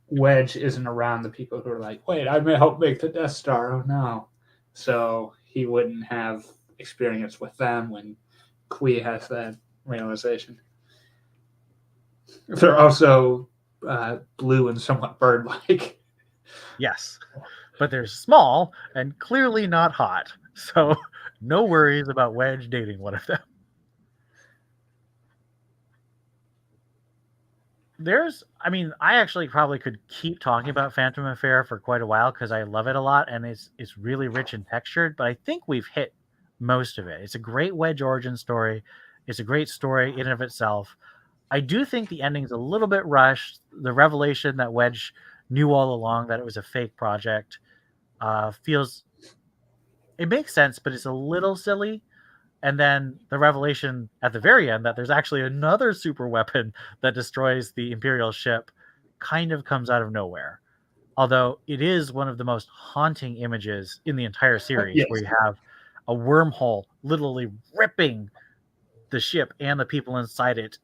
Wedge isn't around the people who are like, wait, I may help make the Death Star. Oh, no. So he wouldn't have experience with them when Kui has that realization. They're also blue and somewhat bird-like. Yes, but they're small and clearly not hot, so no worries about Wedge dating one of them. I actually probably could keep talking about Phantom Affair for quite a while because I love it a lot, and it's really rich and textured, but I think we've hit most of it. It's a great Wedge origin story. It's a great story in and of itself. I do think the ending's a little bit rushed. The revelation that Wedge knew all along that it was a fake project it makes sense, but it's a little silly. And then the revelation at the very end that there's actually another super weapon that destroys the Imperial ship kind of comes out of nowhere. Although it is one of the most haunting images in the entire series, Yes. where you have a wormhole literally ripping the ship and the people inside it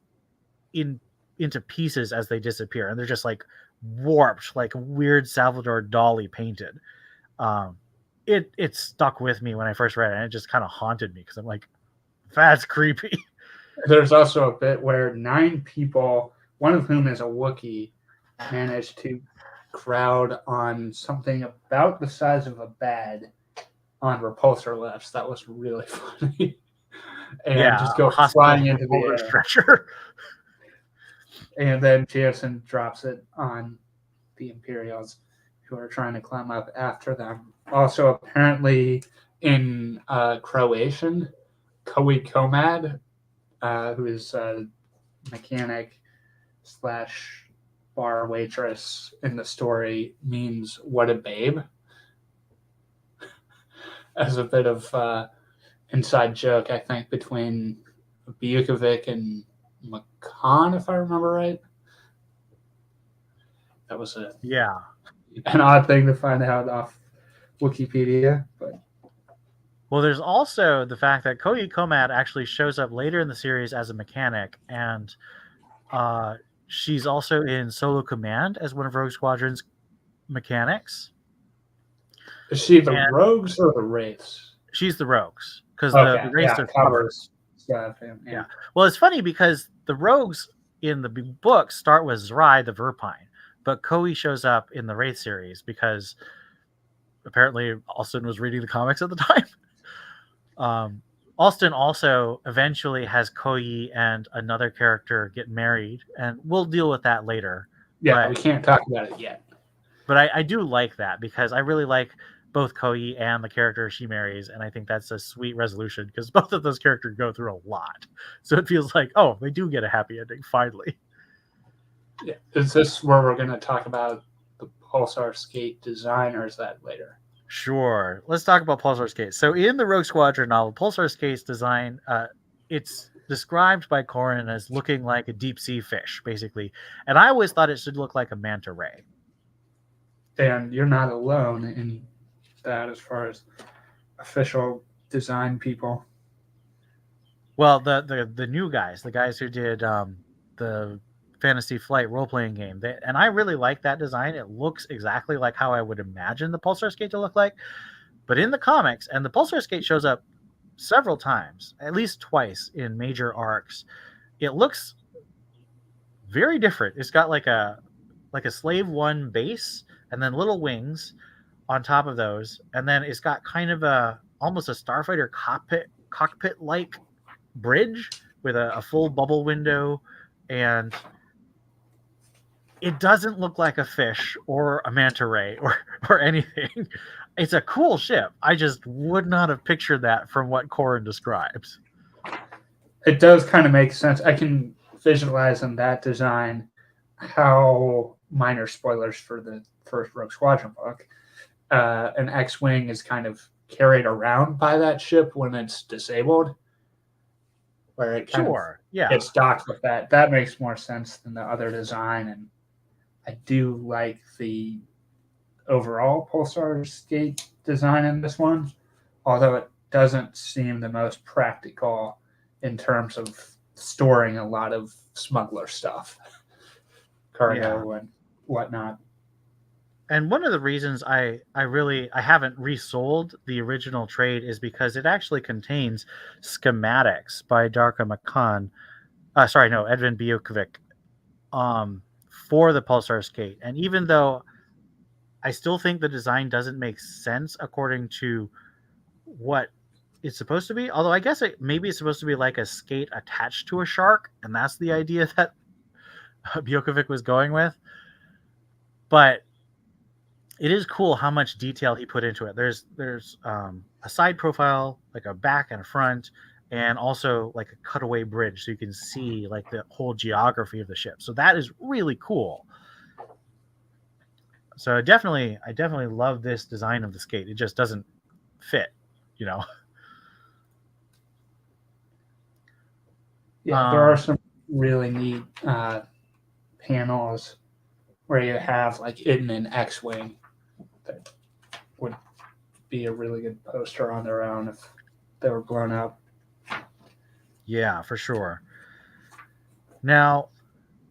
into pieces as they disappear. And they're just like warped, like weird Salvador Dali painted. It stuck with me when I first read it, and it just kind of haunted me because I'm like, that's creepy. There's also a bit where 9 people, one of whom is a Wookiee, managed to crowd on something about the size of a bed on repulsor lifts. That was really funny. And just go flying into the air. Stretcher. And then Jason drops it on the Imperials who are trying to climb up after them. Also, apparently in Croatian, Koji Komad who is a mechanic / bar waitress in the story, means "what a babe," as a bit of inside joke, I think, between Bukovic and McCon, if I remember right. That was an odd thing to find out off Wikipedia, but well, there's also the fact that Koyi Komad actually shows up later in the series as a mechanic, and she's also in Solo Command as one of Rogue Squadron's mechanics. is she the Rogues or the Wraiths? She's the Rogues, because Okay, the Wraiths are covers. Yeah. Well, it's funny because the Rogues in the book start with Zrai the Verpine, but Koei shows up in the Wraith series because apparently Alston was reading the comics at the time. Alston also eventually has Koei and another character get married, and we'll deal with that later. Yeah, we can't talk about it yet. But I do like that because I really like both Koei and the character she marries, and I think that's a sweet resolution because both of those characters go through a lot. So it feels like, oh, they do get a happy ending finally. Yeah. Is this where we're going to talk about the Pulsar Skate design, or is that later? Sure. Let's talk about Pulsar Skate. So in the Rogue Squadron novel, Pulsar Skate's design, it's described by Corran as looking like a deep sea fish, basically. And I always thought it should look like a manta ray. And you're not alone in that as far as official design people. Well, the new guys, the guys who did the Fantasy Flight role-playing game, and I really like that design. It looks exactly like how I would imagine the Pulsar Skate to look like. But in the comics, and the Pulsar Skate shows up several times, at least twice in major arcs, it looks very different. It's got like a Slave 1 base and then little wings on top of those, and then it's got kind of almost a starfighter cockpit like bridge with a full bubble window, and it doesn't look like a fish or a manta ray or anything. It's a cool ship. I just would not have pictured that from what Corran describes. It does kind of make sense. I can visualize in that design how, minor spoilers for the first Rogue Squadron book, an X-Wing is kind of carried around by that ship when it's disabled, where it kind of gets docked with that. That makes more sense than the other design, and I do like the overall Pulsar Skate design in this one, although it doesn't seem the most practical in terms of storing a lot of smuggler stuff, cargo and whatnot. And one of the reasons I haven't resold the original trade is because it actually contains schematics by Darka Makan, Edvin Bukovic, for the Pulsar Skate. And even though I still think the design doesn't make sense according to what it's supposed to be, although I guess maybe it's supposed to be like a skate attached to a shark, and that's the idea that Bukovic was going with. But it is cool how much detail he put into it. There's a side profile, like a back and a front, and also like a cutaway bridge, so you can see like the whole geography of the ship. So that is really cool. So I definitely love this design of the skate. It just doesn't fit, you know. Yeah, there are some really neat panels where you have like in an X-Wing that would be a really good poster on their own if they were blown up. Yeah, for sure. Now,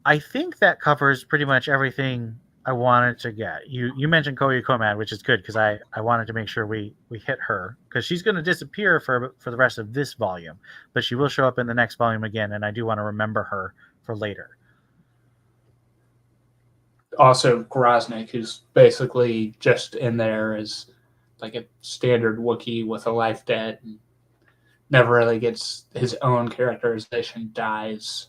I think that covers pretty much everything I wanted to get. You mentioned Koei Komad, which is good because I wanted to make sure we hit her, because she's going to disappear for the rest of this volume, but she will show up in the next volume again, and I do want to remember her for later. Also, Groznik, who's basically just in there as like a standard Wookiee with a life debt, and never really gets his own characterization, dies.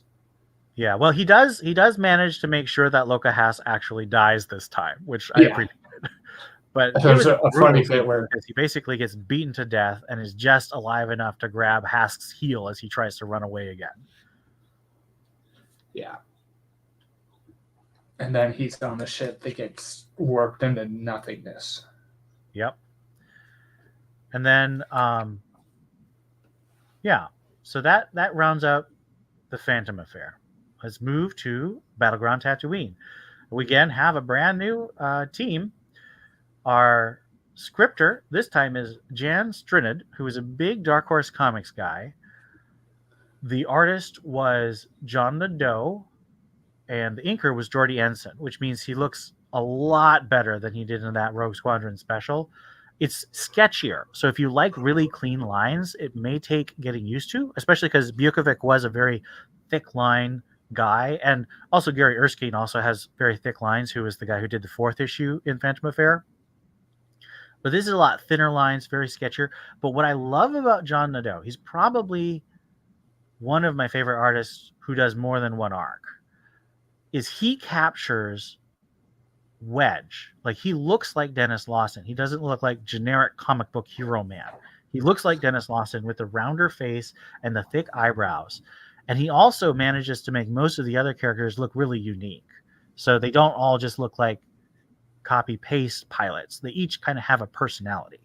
Yeah, well, he does manage to make sure that Loka Haas actually dies this time, which I appreciated. But it There's was a a brutal funny scene bit where because he basically gets beaten to death and is just alive enough to grab Hask's heel as he tries to run away again. yeah. And then he's on the ship that gets warped into nothingness. Yep. And then, so that rounds up the Phantom Affair. Let's move to Battleground Tatooine. We again have a brand new team. Our scripter this time is Jan Strinid, who is a big Dark Horse Comics guy. The artist was John Nadeau, and the inker was Jordy Ensign, which means he looks a lot better than he did in that Rogue Squadron special. It's sketchier, so if you like really clean lines, it may take getting used to, especially because Bukovic was a very thick line guy, and also Gary Erskine also has very thick lines, who is the guy who did the 4th issue in Phantom Affair. But this is a lot thinner lines, very sketchier. But what I love about John Nadeau, he's probably one of my favorite artists who does more than one arc, is he captures Wedge. Like, he looks like Dennis Lawson. He doesn't look like generic comic book hero man. He looks like Dennis Lawson with the rounder face and the thick eyebrows. And he also manages to make most of the other characters look really unique. So they don't all just look like copy-paste pilots. They each kind of have a personality.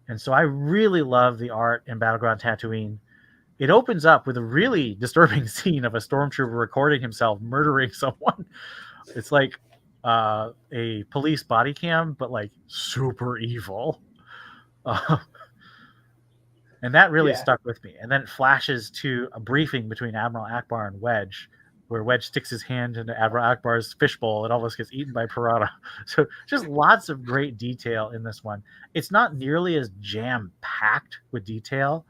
And so I really love the art in Battleground Tatooine. It opens up with a really disturbing scene of a stormtrooper recording himself murdering someone. It's like a police body cam, but like super evil. And that really stuck with me. And then it flashes to a briefing between Admiral Akbar and Wedge, where Wedge sticks his hand into Admiral Akbar's fishbowl and almost gets eaten by piranha. So just lots of great detail in this one. It's not nearly as jam-packed with detail.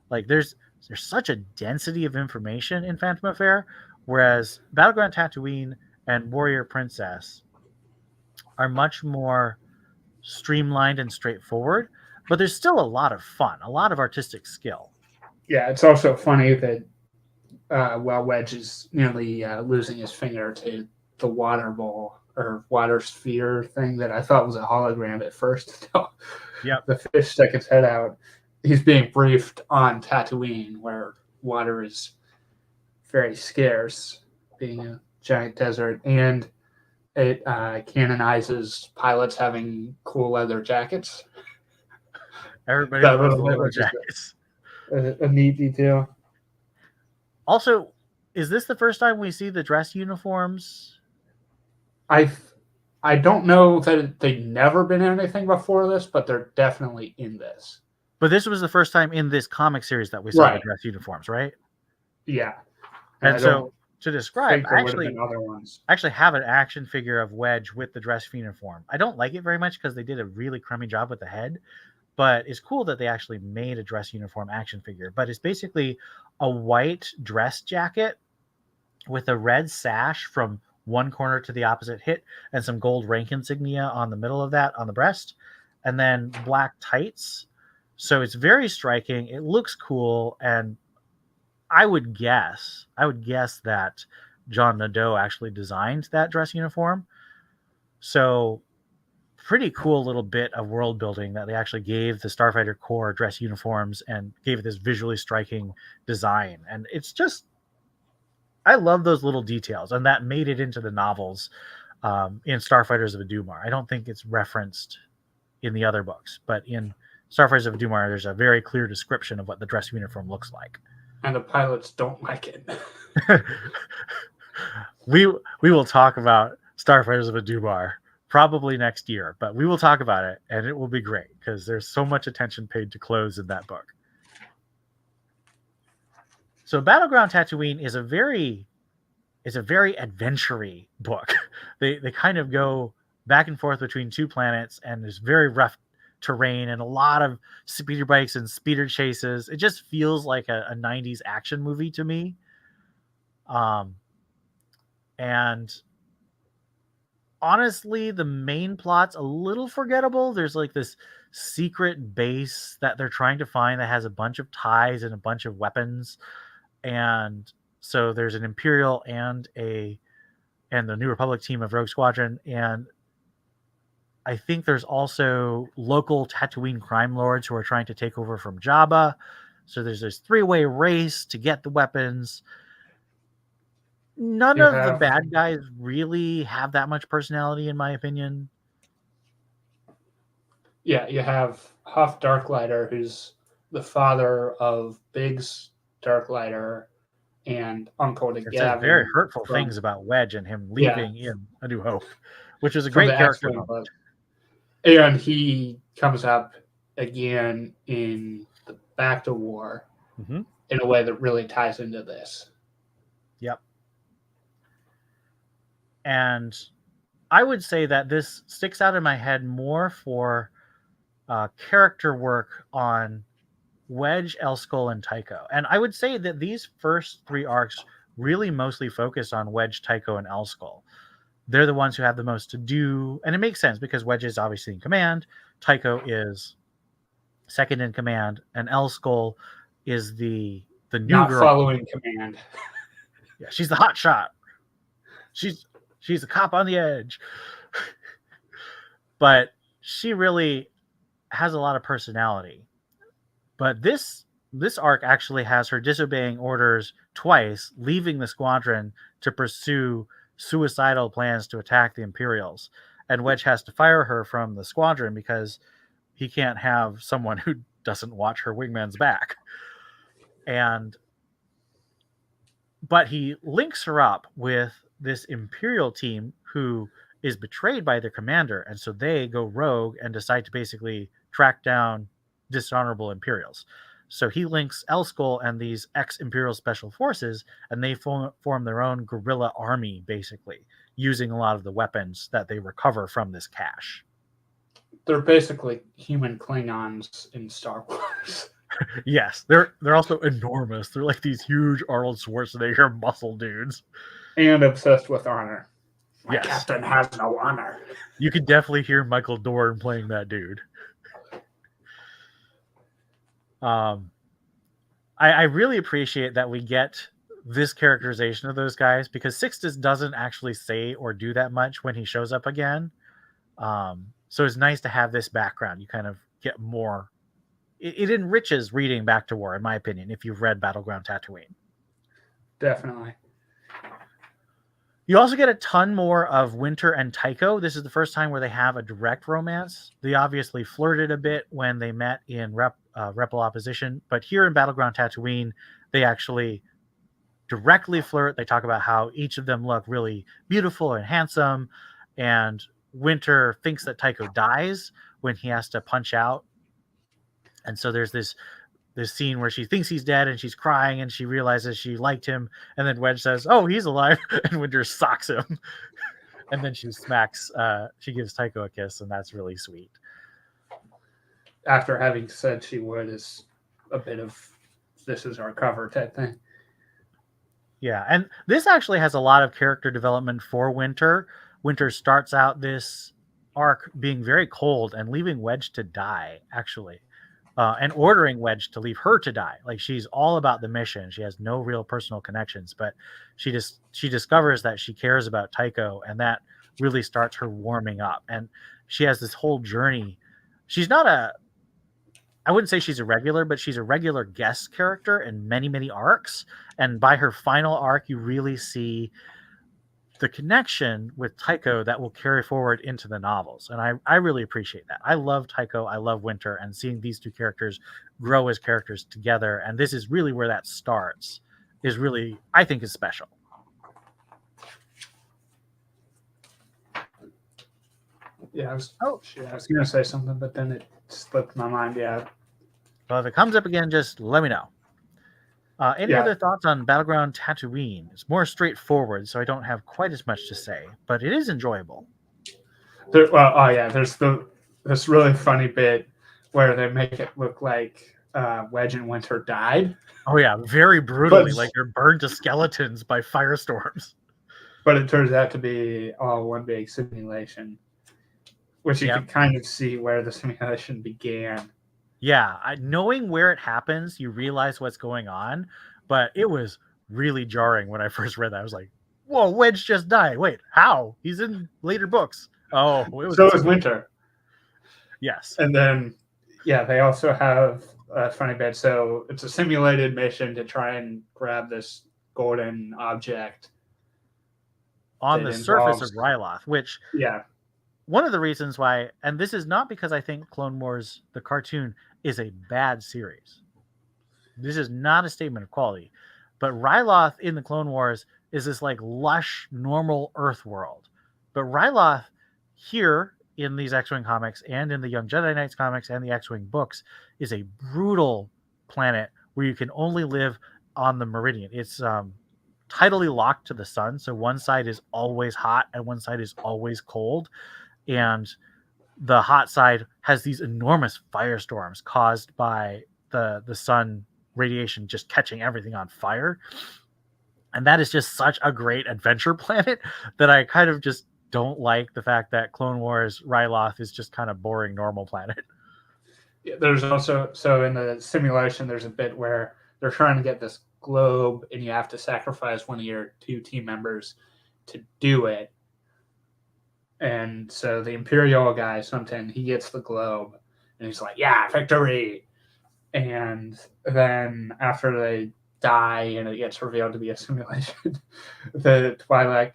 Like, there's such a density of information in Phantom Affair, whereas Battleground Tatooine and Warrior Princess are much more streamlined and straightforward, but there's still a lot of fun, a lot of artistic skill. Yeah, it's also funny that while Wedge is nearly losing his finger to the water ball or water sphere thing that I thought was a hologram at first, Yep. The fish stuck its head out. He's being briefed on Tatooine, where water is very scarce, being a giant desert, and it canonizes pilots having cool leather jackets. Everybody That loves little bit, leather which is jackets. a neat detail. Also, is this the first time we see the dress uniforms? I don't know that they've never been in anything before this, but they're definitely in this. But this was the first time in this comic series that we saw the dress uniforms, right? Yeah. And so to describe, I actually have an action figure of Wedge with the dress uniform. I don't like it very much because they did a really crummy job with the head, but it's cool that they actually made a dress uniform action figure. But it's basically a white dress jacket with a red sash from one corner to the opposite hit and some gold rank insignia on the middle of that on the breast, and then black tights. So it's very striking. It looks cool, and I would guess that John Nadeau actually designed that dress uniform. So pretty cool little bit of world building that they actually gave the Starfighter Corps dress uniforms and gave it this visually striking design. And it's just, I love those little details, and that made it into the novels in Starfighters of Adumar. I don't think it's referenced in the other books, but in Starfighters of Adumar, there's a very clear description of what the dress uniform looks like. And the pilots don't like it. We will talk about Starfighters of Adumar probably next year, but we will talk about it, and it will be great because there's so much attention paid to clothes in that book. So Battleground Tatooine is a very adventure-y book. They kind of go back and forth between two planets, and there's very rough terrain and a lot of speeder bikes and speeder chases. It just feels like a 90s action movie to me. And honestly, the main plot's a little forgettable. There's like this secret base that they're trying to find that has a bunch of ties and a bunch of weapons. And so there's an Imperial and the New Republic team of Rogue Squadron, and I think there's also local Tatooine crime lords who are trying to take over from Jabba. So there's this three-way race to get the weapons. None You of the have bad guys really have that much personality, in my opinion. Yeah, you have Huff Darklighter, who's the father of Biggs Darklighter and uncle to It says very Gavin hurtful from things about Wedge and him yeah leaving in A New Hope, which is a from great the character X-Wing moment. book. And he comes up again in the Back to War Mm-hmm. in a way that really ties into this. Yep. And I would say that this sticks out in my head more for character work on Wedge, Elskull, and Tycho. And I would say that these first three arcs really mostly focus on Wedge, Tycho, and Elskull. They're the ones who have the most to do, and it makes sense because Wedge is obviously in command, Tycho is second in command, and Elskull is the new Not girl. following command. Yeah, she's the hot shot. She's a cop on the edge. But she really has a lot of personality. But this arc actually has her disobeying orders twice, leaving the squadron to pursue suicidal plans to attack the Imperials. And Wedge has to fire her from the squadron because he can't have someone who doesn't watch her wingman's back. But he links her up with this Imperial team who is betrayed by their commander, and so they go rogue and decide to basically track down dishonorable Imperials. So he links Elskull and these ex-Imperial Special Forces, and they form their own guerrilla army, basically, using a lot of the weapons that they recover from this cache. They're basically human Klingons in Star Wars. Yes, they're also enormous. They're like these huge Arnold Schwarzenegger muscle dudes. And obsessed with honor. My Yes. captain has no honor. You could definitely hear Michael Dorn playing that dude. I really appreciate that we get this characterization of those guys because Sixtus doesn't actually say or do that much when he shows up again. So it's nice to have this background. You kind of get more. It enriches reading Back to War, in my opinion, if you've read Battleground Tatooine. Definitely. You also get a ton more of Winter and Tycho. This is the first time where they have a direct romance. They obviously flirted a bit when they met in Rebel Opposition, but here in Battleground Tatooine, they actually directly flirt. They talk about how each of them look really beautiful and handsome, and Winter thinks that Tycho dies when he has to punch out. And so there's this scene where she thinks he's dead and she's crying and she realizes she liked him, and then Wedge says, "Oh, he's alive," and Winter socks him. And then she gives Tycho a kiss, and that's really sweet. After having said she would, is a bit of this is our cover type thing. Yeah, and this actually has a lot of character development for Winter. Winter starts out this arc being very cold and leaving Wedge to die, actually. And ordering Wedge to leave her to die. Like, she's all about the mission. She has no real personal connections, but she discovers that she cares about Tycho, and that really starts her warming up. And she has this whole journey. She's not I wouldn't say she's a regular, but she's a regular guest character in many, many arcs. And by her final arc, you really see the connection with Tycho that will carry forward into the novels. And I really appreciate that. I love Tycho, I love Winter, and seeing these two characters grow as characters together, and this is really where that starts, is really, I think, is special. Yeah, I was going to say something, but then it slipped my mind. Yeah. Well, if it comes up again, just let me know. Any other thoughts on Battleground Tatooine? It's more straightforward, so I don't have quite as much to say, but it is enjoyable. There's this really funny bit where they make it look like Wedge and Winter died. Oh yeah, very brutally, like they're burned to skeletons by firestorms. But it turns out to be all one big simulation, which you can kind of see where the simulation began. Yeah, knowing where it happens, you realize what's going on, but it was really jarring when I first read that. I was like, whoa, Wedge just died. Wait, how? He's in later books. Oh, so is Winter. Yes. And then, yeah, they also have a funny bit. So it's a simulated mission to try and grab this golden object On that the surface involves, of Ryloth, which yeah, one of the reasons why, and this is not because I think Clone Wars, the cartoon, is a bad series. This is not a statement of quality. But Ryloth in the Clone Wars is this like lush, normal Earth world. But Ryloth here in these X-Wing comics and in the Young Jedi Knights comics and the X-Wing books is a brutal planet where you can only live on the meridian. It's tidally locked to the sun, so one side is always hot and one side is always cold. And the hot side has these enormous firestorms caused by the sun radiation just catching everything on fire. And that is just such a great adventure planet that I kind of just don't like the fact that Clone Wars Ryloth is just kind of boring normal planet. there's also, so in the simulation, there's a bit where they're trying to get this globe, and you have to sacrifice one of your 2 team members to do it. And so the Imperial guy, something, he gets the globe, and he's like, "Yeah, victory!" And then after they die, and it gets revealed to be a simulation, the Twi'lek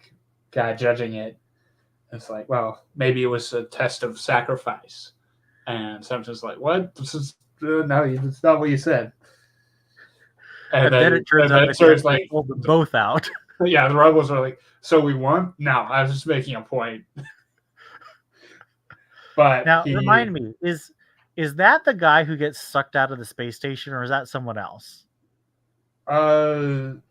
guy judging it, it's like, well, maybe it was a test of sacrifice. And Simpson's like, "What? This is no, it's not what you said." And then it turns out that Sir's they pulled them both out. Yeah, the rebels are like, "So we won?" No, I was just making a point. But now, remind me, is that the guy who gets sucked out of the space station, or is that someone else? I'm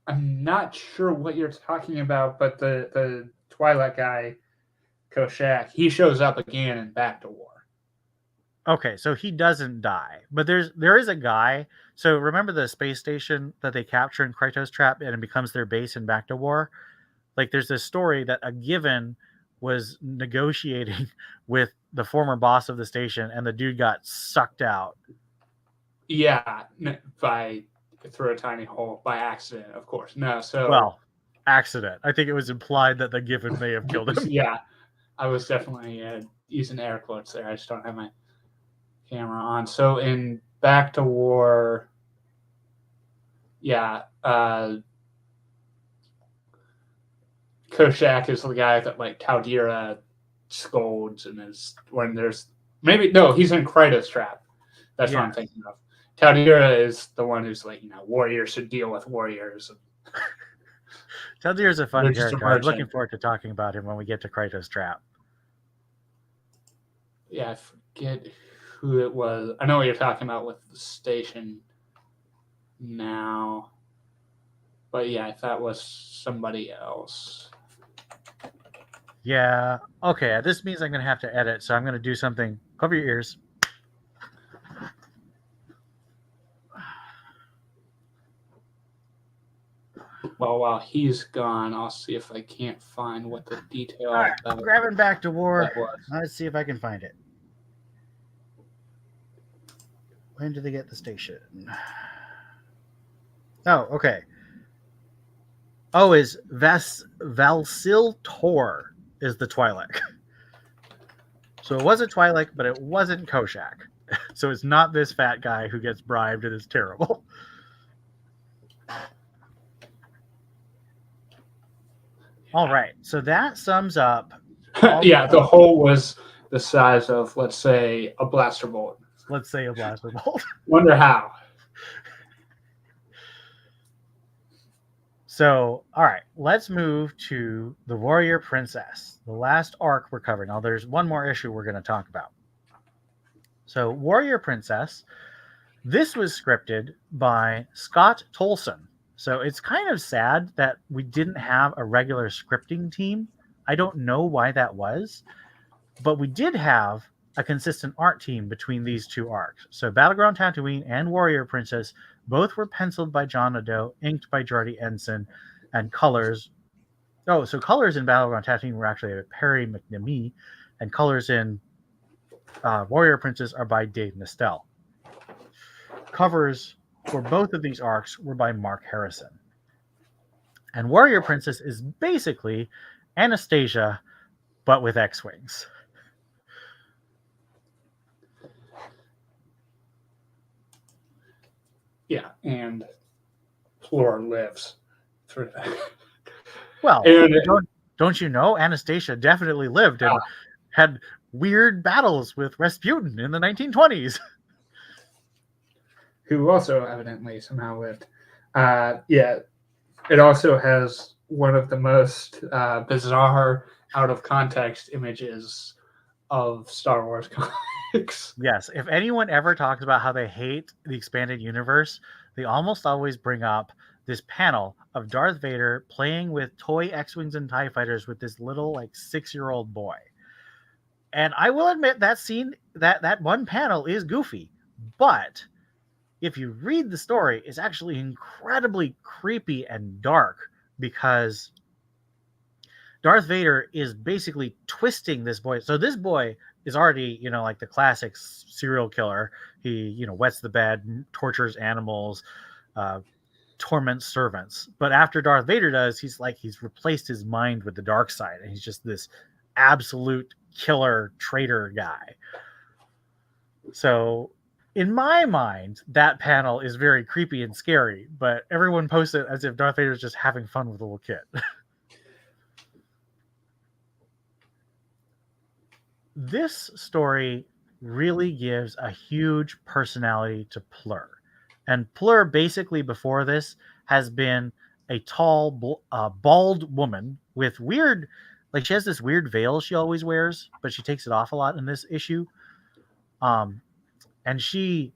not sure what you're talking about, but the Twi'lek guy, Koshak, he shows up again in Back to War. Okay, so he doesn't die, but there is a guy. So remember the space station that they capture in Krytos Trap, and it becomes their base in Back to War. Like there's this story that a Given was negotiating with the former boss of the station, and the dude got sucked out. Yeah, through a tiny hole by accident, of course. No, so well, accident. I think it was implied that the Given may have killed him. Yeah, I was definitely using air quotes there. I just don't have my camera on. So in Back to War, yeah, Koshak is the guy that like Taldira scolds, and is when there's maybe no, he's in Krytos Trap. That's what I'm thinking of. Taldira is the one who's like, warriors should deal with warriors. Taldira is a fun character. I'm looking forward to talking about him when we get to Krytos Trap. Yeah, I forget who it was. I know what you're talking about with the station now. But yeah, that was somebody else. Yeah. Okay, this means I'm going to have to edit, so I'm going to do something. Cover your ears. Well, while he's gone, I'll see if I can't find what the detail All right, I'm grabbing Back to War. Let's see if I can find it. When did they get the station? Oh, okay. Oh, is Valsil Tor is the Twi'lek. So it was a Twi'lek, but it wasn't Koshak. So it's not this fat guy who gets bribed and is terrible. All right, so that sums up. Yeah, the hole was the size of, let's say, a blaster bolt. Let's say a blaster bolt. Wonder how. So, all right, let's move to the Warrior Princess, the last arc we're covering. Now, there's one more issue we're going to talk about. So, Warrior Princess, this was scripted by Scott Tolson. So it's kind of sad that we didn't have a regular scripting team. I don't know why that was, but we did have a consistent art team between these two arcs. So Battleground Tatooine and Warrior Princess both were penciled by John Nadeau, inked by Jordy Ensign, and colors. Oh, so colors in Battleground Tatooine were actually Perry McNamee, and colors in Warrior Princess are by Dave Nistel. Covers for both of these arcs were by Mark Harrison. And Warrior Princess is basically Anastasia but with X-Wings. Yeah, and Plur lives through that. Well, And don't you know? Anastasia definitely lived and had weird battles with Rasputin in the 1920s. who also evidently somehow lived. Yeah, it also has one of the most bizarre, out of context images of Star Wars comics. Yes, if anyone ever talks about how they hate the expanded universe, they almost always bring up this panel of Darth Vader playing with toy X-Wings and TIE fighters with this little like 6-year-old boy. And I will admit that scene, that one panel is goofy, but if you read the story, it's actually incredibly creepy and dark because Darth Vader is basically twisting this boy. So this boy is already, like the classic serial killer. He, wets the bed, tortures animals, torments servants. But after Darth Vader does, he's replaced his mind with the dark side, and he's just this absolute killer traitor guy. So in my mind, that panel is very creepy and scary, but everyone posts it as if Darth Vader is just having fun with a little kid. This story really gives a huge personality to Plur. And Plur, basically, before this, has been a tall, bald woman with weird, she has this weird veil she always wears, but she takes it off a lot in this issue. And she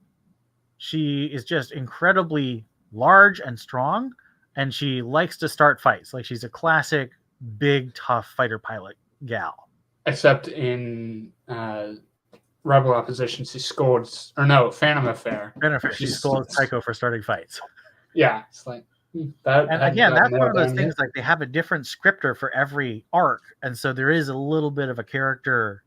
is just incredibly large and strong, and she likes to start fights. Like, she's a classic, big, tough fighter pilot gal. Except in Rebel Opposition, she scolds, or no, Phantom Affair. She scolds Tycho for starting fights. Yeah, it's like that. And again, that's one of those things, like, they have a different scripter for every arc, and so there is a little bit of a character,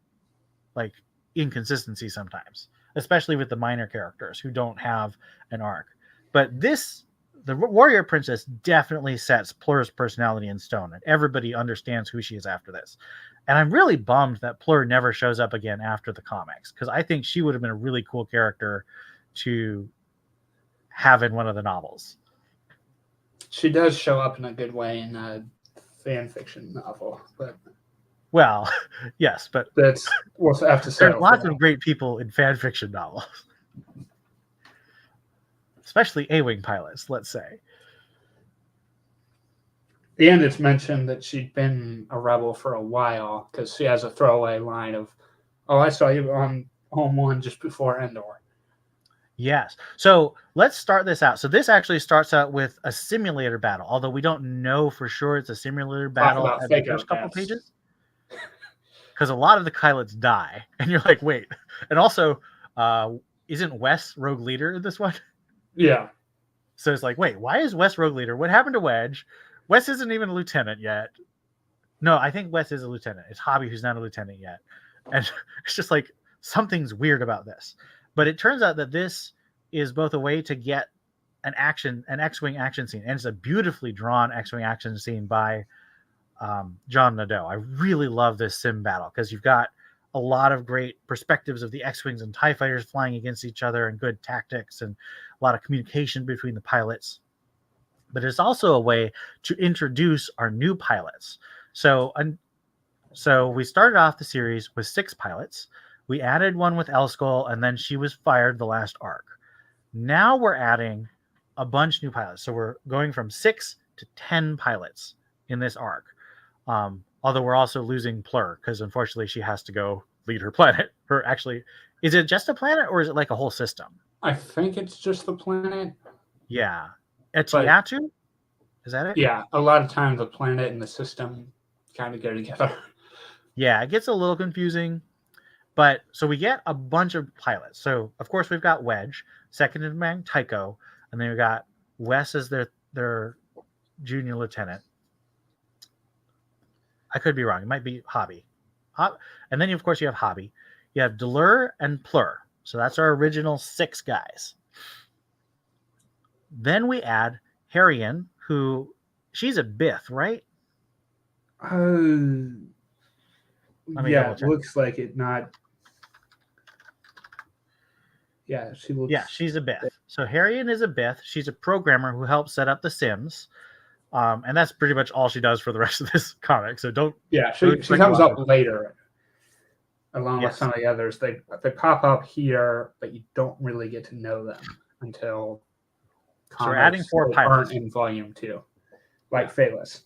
like, inconsistency sometimes, especially with the minor characters who don't have an arc. But the Warrior Princess definitely sets Plur's personality in stone, and everybody understands who she is after this. And I'm really bummed that Plur never shows up again after the comics, because I think she would have been a really cool character to have in one of the novels. She does show up in a good way in a fan fiction novel, but well, yes, but that's we'll have to say. There's lots of great people in fan fiction novels, especially A-Wing pilots, let's say. And it's mentioned that she'd been a rebel for a while, because she has a throwaway line of, "Oh, I saw you on Home One just before Endor." Yes. So let's start this out. So this actually starts out with a simulator battle, although we don't know for sure it's a simulator battle at the first couple pages. Because a lot of the pilots die, and you're like, wait. And also, isn't Wes Rogue Leader in this one? Yeah. So it's like, wait, why is Wes Rogue Leader? What happened to Wedge? Wes isn't even a lieutenant yet. No, I think Wes is a lieutenant. It's Hobby who's not a lieutenant yet. And it's just like, something's weird about this. But it turns out that this is both a way to get an X-Wing action scene. And it's a beautifully drawn X-Wing action scene by John Nadeau. I really love this sim battle, because you've got a lot of great perspectives of the X-Wings and TIE fighters flying against each other, and good tactics, and a lot of communication between the pilots. But it's also a way to introduce our new pilots. So we started off the series with 6 pilots. We added one with Elskull, and then she was fired the last arc. Now we're adding a bunch new pilots. So we're going from 6 to 10 pilots in this arc. Although we're also losing Plur, because unfortunately she has to go lead her planet. Is it just a planet, or is it like a whole system? I think it's just the planet. Yeah. Etiatu? Is that it? Yeah, a lot of times the planet and the system kind of go together. Yeah, it gets a little confusing. But so we get a bunch of pilots. So of course we've got Wedge, second in command Tycho, and then we've got Wes as their junior lieutenant. I could be wrong. It might be Hobby. And then of course you have Hobby. You have Delur and Plur. So that's our original 6 guys. Then we add Harrian, who she's a Bith, right? Yeah, looks like it. Not. Yeah, she looks. Yeah, she's a Bith. So Harrian is a Bith. She's a programmer who helps set up the Sims. And that's pretty much all she does for the rest of this comic. So don't. Yeah, she comes up later, along with some of the others. They pop up here, but you don't really get to know them until. So we're adding 4 pilots in Volume 2, like Phaelus.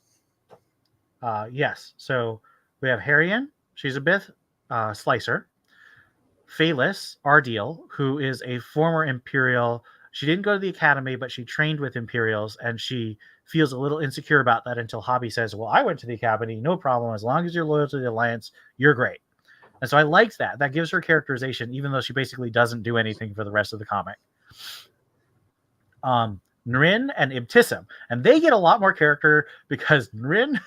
Yes. So we have Harrian. She's a Bith slicer. Phaelus Ardeal, who is a former Imperial. She didn't go to the academy, but she trained with Imperials, and she feels a little insecure about that until Hobby says, well, I went to the academy, no problem. As long as you're loyal to the Alliance, you're great. And so I liked that. That gives her characterization, even though she basically doesn't do anything for the rest of the comic. Nrin and Ibtissim. And they get a lot more character because Nrin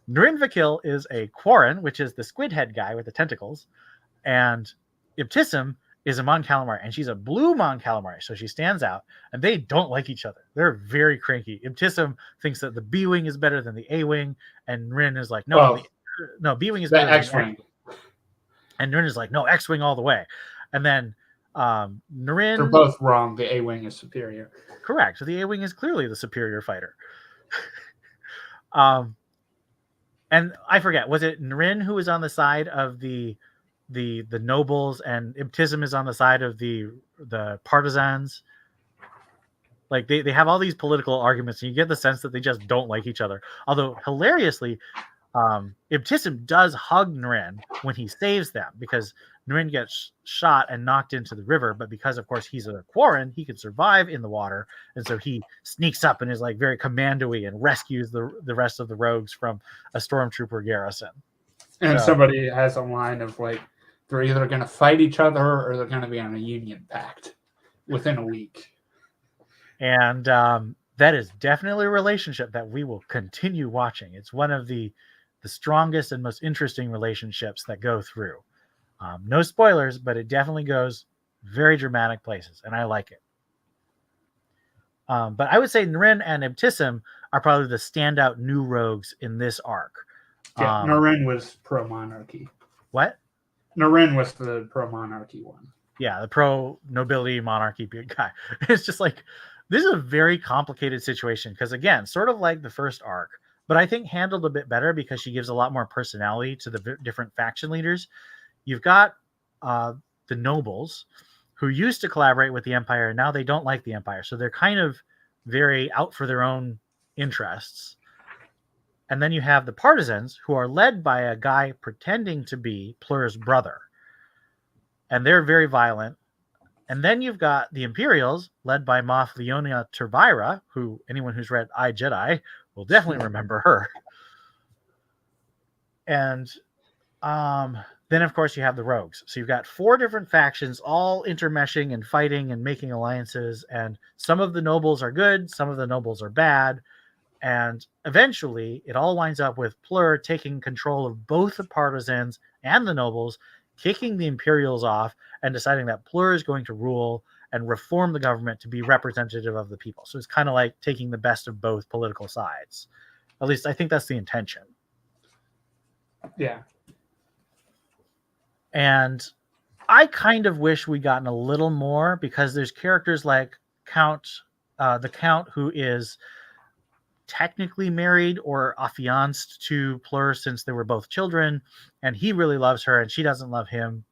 Vakil is a Quarren, which is the squid head guy with the tentacles. And Ibtissim is a Mon Calamari, and she's a blue Mon Calamari, so she stands out, and they don't like each other. They're very cranky. Ibtissim thinks that the B-Wing is better than the A-Wing, and Nrin is like, no, B-Wing is better than X-Wing. And Nrin is like, no, X-Wing all the way. And then Nrin... They're both wrong. The A-Wing is superior. Correct. So the A-Wing is clearly the superior fighter. And I forget, was it Nrin who was on the side of the nobles, and Ibtissim is on the side of the partisans? Like they have all these political arguments, and you get the sense that they just don't like each other. Although hilariously, Ibtissim does hug Nrin when he saves them, because Nrin gets shot and knocked into the river, but because of course he's a Quarren, he can survive in the water, and so he sneaks up and is like very commando-y and rescues the rest of the rogues from a stormtrooper garrison. And somebody has a line of like, they're either going to fight each other or they're going to be on a union pact within a week. And that is definitely a relationship that we will continue watching. It's one of the strongest and most interesting relationships that go through. No spoilers, but it definitely goes very dramatic places, and I like it. But I would say Nrin and Ibtissim are probably the standout new rogues in this arc. Yeah, Nrin was pro-monarchy. What? Nrin was the pro-monarchy one. Yeah, the pro-nobility monarchy guy. It's just like, this is a very complicated situation, because again, sort of like the first arc, but I think handled a bit better because she gives a lot more personality to the different faction leaders. You've got the nobles who used to collaborate with the Empire, and now they don't like the Empire. So they're kind of very out for their own interests. And then you have the partisans, who are led by a guy pretending to be Plur's brother. And they're very violent. And then you've got the Imperials, led by Moff Leonia Tervira, who anyone who's read I, Jedi will definitely remember her. And then, of course, you have the rogues. So you've got 4 different factions all intermeshing and fighting and making alliances. And some of the nobles are good, some of the nobles are bad. And eventually, it all winds up with Plur taking control of both the partisans and the nobles, kicking the Imperials off, and deciding that Plur is going to rule and reform the government to be representative of the people. So it's kind of like taking the best of both political sides. At least I think that's the intention. Yeah. And I kind of wish we'd gotten a little more, because there's characters like the Count, who is technically married or affianced to Plur since they were both children, and he really loves her and she doesn't love him.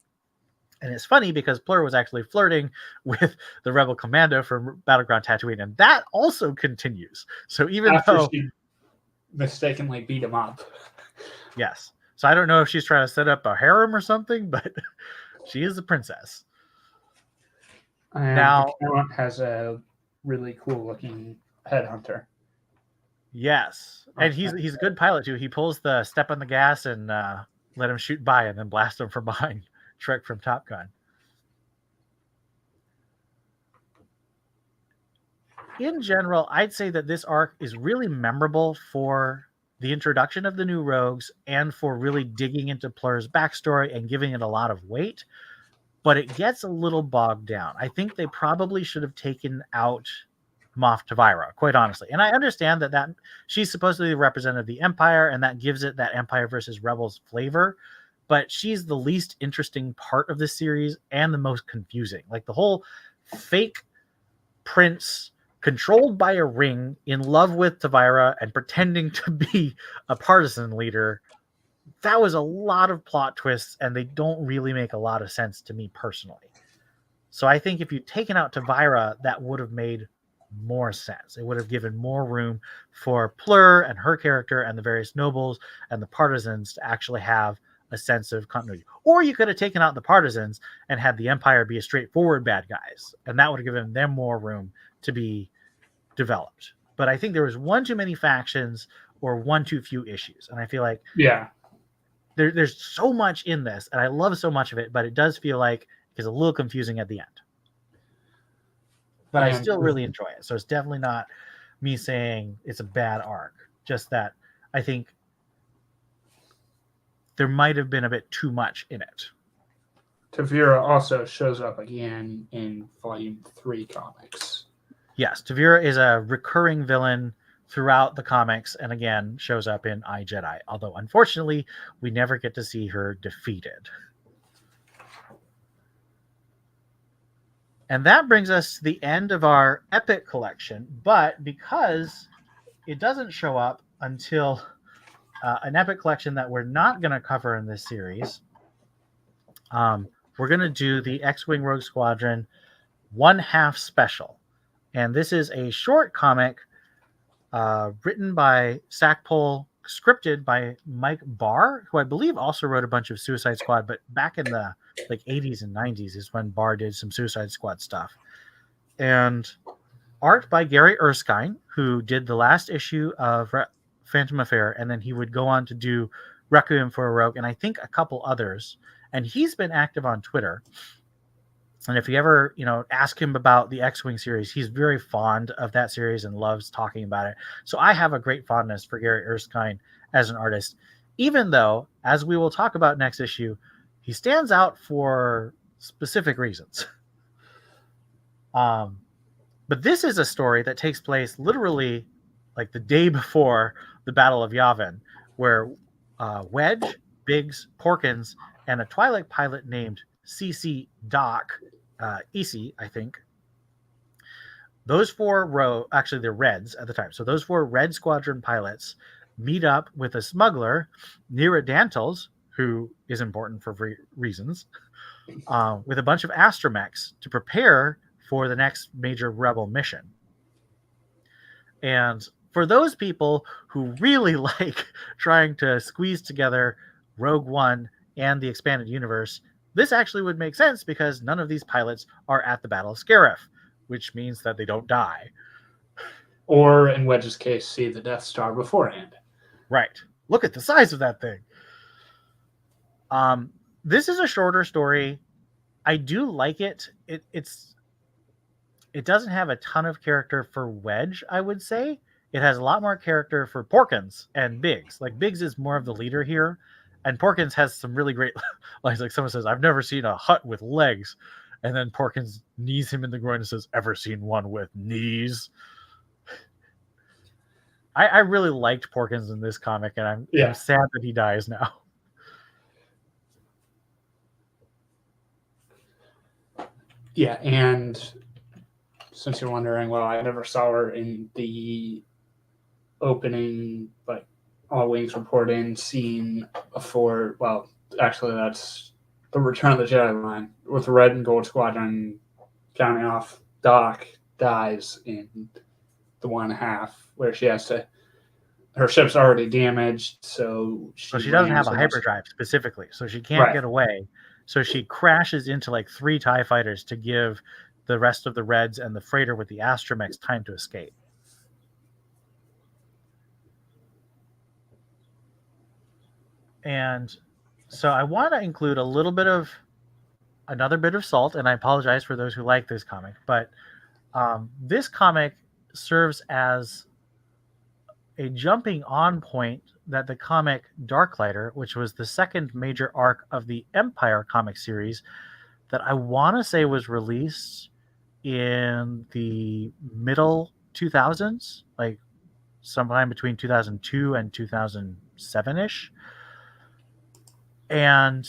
And it's funny because Plur was actually flirting with the rebel commando from Battleground Tatooine, and that also continues. So even though she mistakenly beat him up. Yes. So I don't know if she's trying to set up a harem or something, but she is a princess. And now the Count has a really cool looking headhunter. Yes. And he's a good pilot too. He pulls the step on the gas and let him shoot by and then blast him from behind. Trek from Top Gun. In general, I'd say that this arc is really memorable for the introduction of the new rogues and for really digging into Plur's backstory and giving it a lot of weight, but it gets a little bogged down. I think they probably should have taken out Moff Tervira, quite honestly. And I understand that she's supposed to be the representative of the Empire, and that gives it that Empire versus Rebels flavor, but she's the least interesting part of this series and the most confusing. Like the whole fake prince controlled by a ring, in love with Tavira and pretending to be a partisan leader, that was a lot of plot twists, and they don't really make a lot of sense to me personally. So I think if you'd taken out Tavira, that would have made more sense. It would have given more room for Plur and her character and the various nobles and the partisans to actually have a sense of continuity. Or you could have taken out the partisans and had the Empire be a straightforward bad guys, and that would have given them more room to be developed. But I think there was one too many factions or one too few issues, and I feel like there's so much in this, and I love so much of it, but it does feel like it's a little confusing at the end. But I still really enjoy it. So it's definitely not me saying it's a bad arc. Just that I think there might have been a bit too much in it. Tavira also shows up again in Volume 3 comics. Yes, Tavira is a recurring villain throughout the comics, and again shows up in I, Jedi. Although, unfortunately, we never get to see her defeated. And that brings us to the end of our Epic collection. But because it doesn't show up until an Epic collection that we're not going to cover in this series, we're going to do the X-Wing Rogue Squadron 1/2 special. And this is a short comic written by Stackpole, scripted by Mike Barr, who I believe also wrote a bunch of Suicide Squad, but back in the 80s and 90s is when Barr did some Suicide Squad stuff. And art by Gary Erskine, who did the last issue of Phantom Affair, and then he would go on to do Requiem for a Rogue, and I think a couple others. And he's been active on Twitter. And if you ever, ask him about the X-Wing series, he's very fond of that series and loves talking about it. So I have a great fondness for Gary Erskine as an artist, even though, as we will talk about next issue, he stands out for specific reasons. But this is a story that takes place literally like the day before the Battle of Yavin, where Wedge, Biggs, Porkins, and a Twi'lek pilot named CC Doc, EC, I think. Those four actually they're Reds at the time. So those 4 Red Squadron pilots meet up with a smuggler, Nira Dantles, who is important for reasons, with a bunch of astromechs to prepare for the next major rebel mission. And for those people who really like trying to squeeze together Rogue One and the expanded universe, this actually would make sense because none of these pilots are at the Battle of Scarif, which means that they don't die. Or, in Wedge's case, see the Death Star beforehand. Right. Look at the size of that thing. This is a shorter story. I do like it. It doesn't have a ton of character for Wedge, I would say. It has a lot more character for Porkins and Biggs. Like, Biggs is more of the leader here, and Porkins has some really great lines. Like, someone says, "I've never seen a hut with legs," and then Porkins knees him in the groin and says, "Ever seen one with knees?" I really liked Porkins in this comic, and I'm sad that he dies now. Yeah, and since you're wondering, well, I never saw her in the opening, but All Wings Report In scene before. Well, actually, that's the Return of the Jedi line with the Red and Gold Squadron counting off. Doc dies in the 1/2, where she has to. Her ship's already damaged, so she doesn't have a hyperdrive specifically, so she can't get away. So she crashes into like 3 TIE fighters to give the rest of the Reds and the freighter with the astromechs time to escape. And so I want to include another bit of salt, and I apologize for those who like this comic, but this comic serves as a jumping on point that the comic Darklighter, which was the second major arc of the Empire comic series, that I want to say was released in the middle 2000s, like sometime between 2002 and 2007-ish. And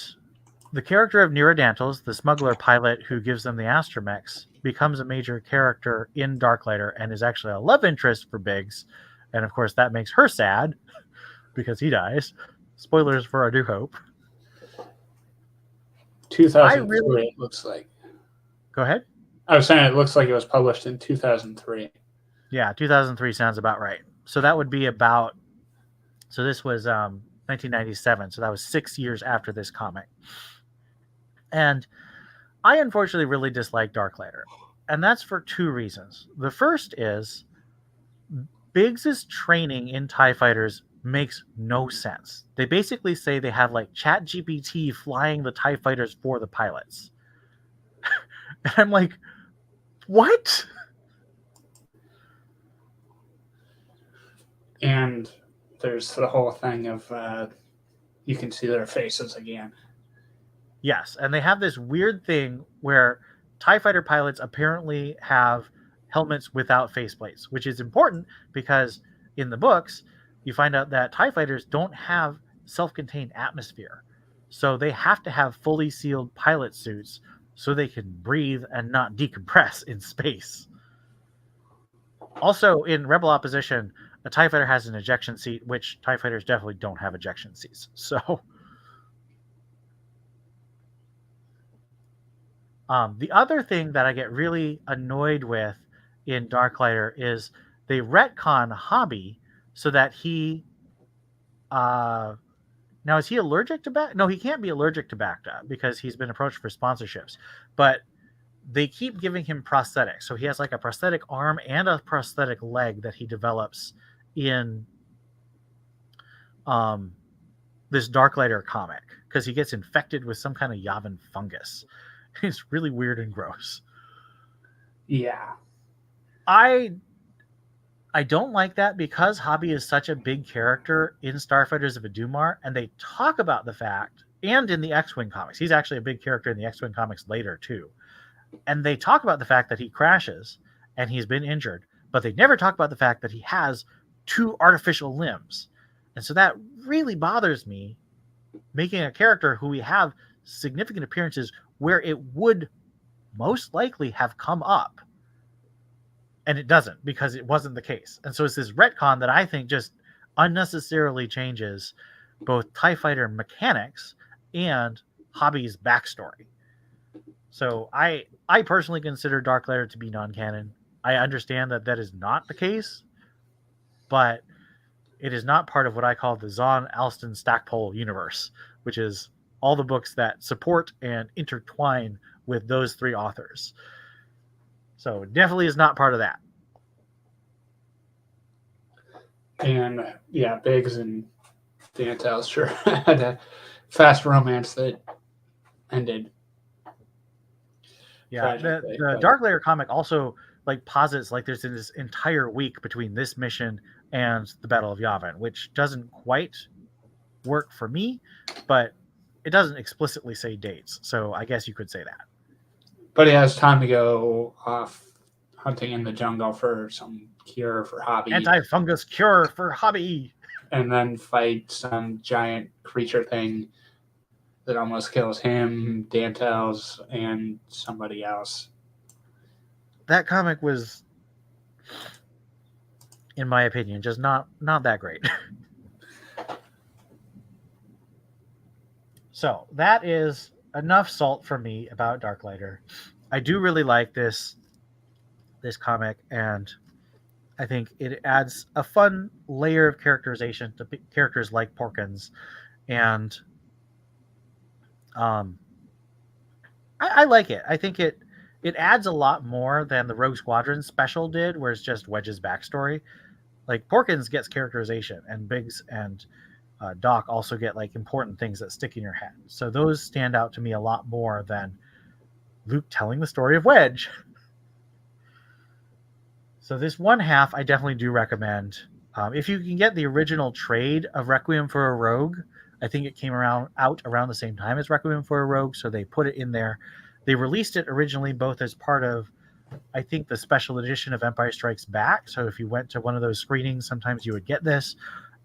the character of Nerodantles, the smuggler pilot who gives them the astromechs, becomes a major character in Darklighter and is actually a love interest for Biggs. And of course, that makes her sad because he dies. Spoilers for A New Hope. 2003, it looks like. Go ahead. I was saying it looks like it was published in 2003. Yeah, 2003 sounds about right. So that would be about. So this was 1997. So that was 6 years after this comic. And I unfortunately really dislike Darklighter. And that's for two reasons. The first is Biggs' training in TIE fighters makes no sense. They basically say they have like ChatGPT flying the TIE fighters for the pilots. And I'm like, what? And there's the whole thing of you can see their faces again. Yes, and they have this weird thing where TIE fighter pilots apparently have helmets without faceplates, which is important because in the books, you find out that TIE fighters don't have self-contained atmosphere. So they have to have fully sealed pilot suits so they can breathe and not decompress in space. Also, in Rebel Opposition, a TIE fighter has an ejection seat, which TIE fighters definitely don't have ejection seats. So the other thing that I get really annoyed with in Darklighter is they retcon Hobby so that he now is he allergic to Bacta? No, he can't be allergic to Bacta because he's been approached for sponsorships. But they keep giving him prosthetics. So he has like a prosthetic arm and a prosthetic leg that he develops in this Darklighter comic because he gets infected with some kind of Yavin fungus. It's really weird and gross. Yeah. I don't like that because Hobby is such a big character in Starfighters of Adumar, and they talk about the fact, and in the X-Wing comics, he's actually a big character in the X-Wing comics later too. And they talk about the fact that he crashes and he's been injured, but they never talk about the fact that he has 2 artificial limbs. And so that really bothers me, making a character who we have significant appearances where it would most likely have come up. And it doesn't because it wasn't the case. And so it's this retcon that I think just unnecessarily changes both TIE fighter mechanics and Hobby's backstory. So I personally consider Darklighter to be non-canon. I understand that that is not the case, but it is not part of what I call the Zahn, Alston, Stackpole universe, which is all the books that support and intertwine with those 3 authors. So it definitely is not part of that. And yeah, Biggs and Dantels sure had a fast romance that ended. Yeah, the Darklighter comic also like posits like there's this entire week between this mission and the Battle of Yavin, which doesn't quite work for me, but it doesn't explicitly say dates. So I guess you could say that. But he has time to go off hunting in the jungle for some cure for Hobby. Anti-fungus cure for Hobby. And then fight some giant creature thing that almost kills him, Dantels, and somebody else. That comic was, in my opinion, just not that great. So that is enough salt for me about Darklighter. I do really like this comic, and I think it adds a fun layer of characterization to characters like Porkins, and I like it. I think it adds a lot more than the Rogue Squadron special did, where it's just Wedge's backstory. Like Porkins gets characterization, and Biggs and Doc also get like important things that stick in your head. So those stand out to me a lot more than Luke telling the story of Wedge. So this one half I definitely do recommend. If you can get the original trade of Requiem for a Rogue, I think it came out around the same time as Requiem for a Rogue, so they put it in there. They released it originally both as part of, I think, the special edition of Empire Strikes Back. So if you went to one of those screenings, sometimes you would get this.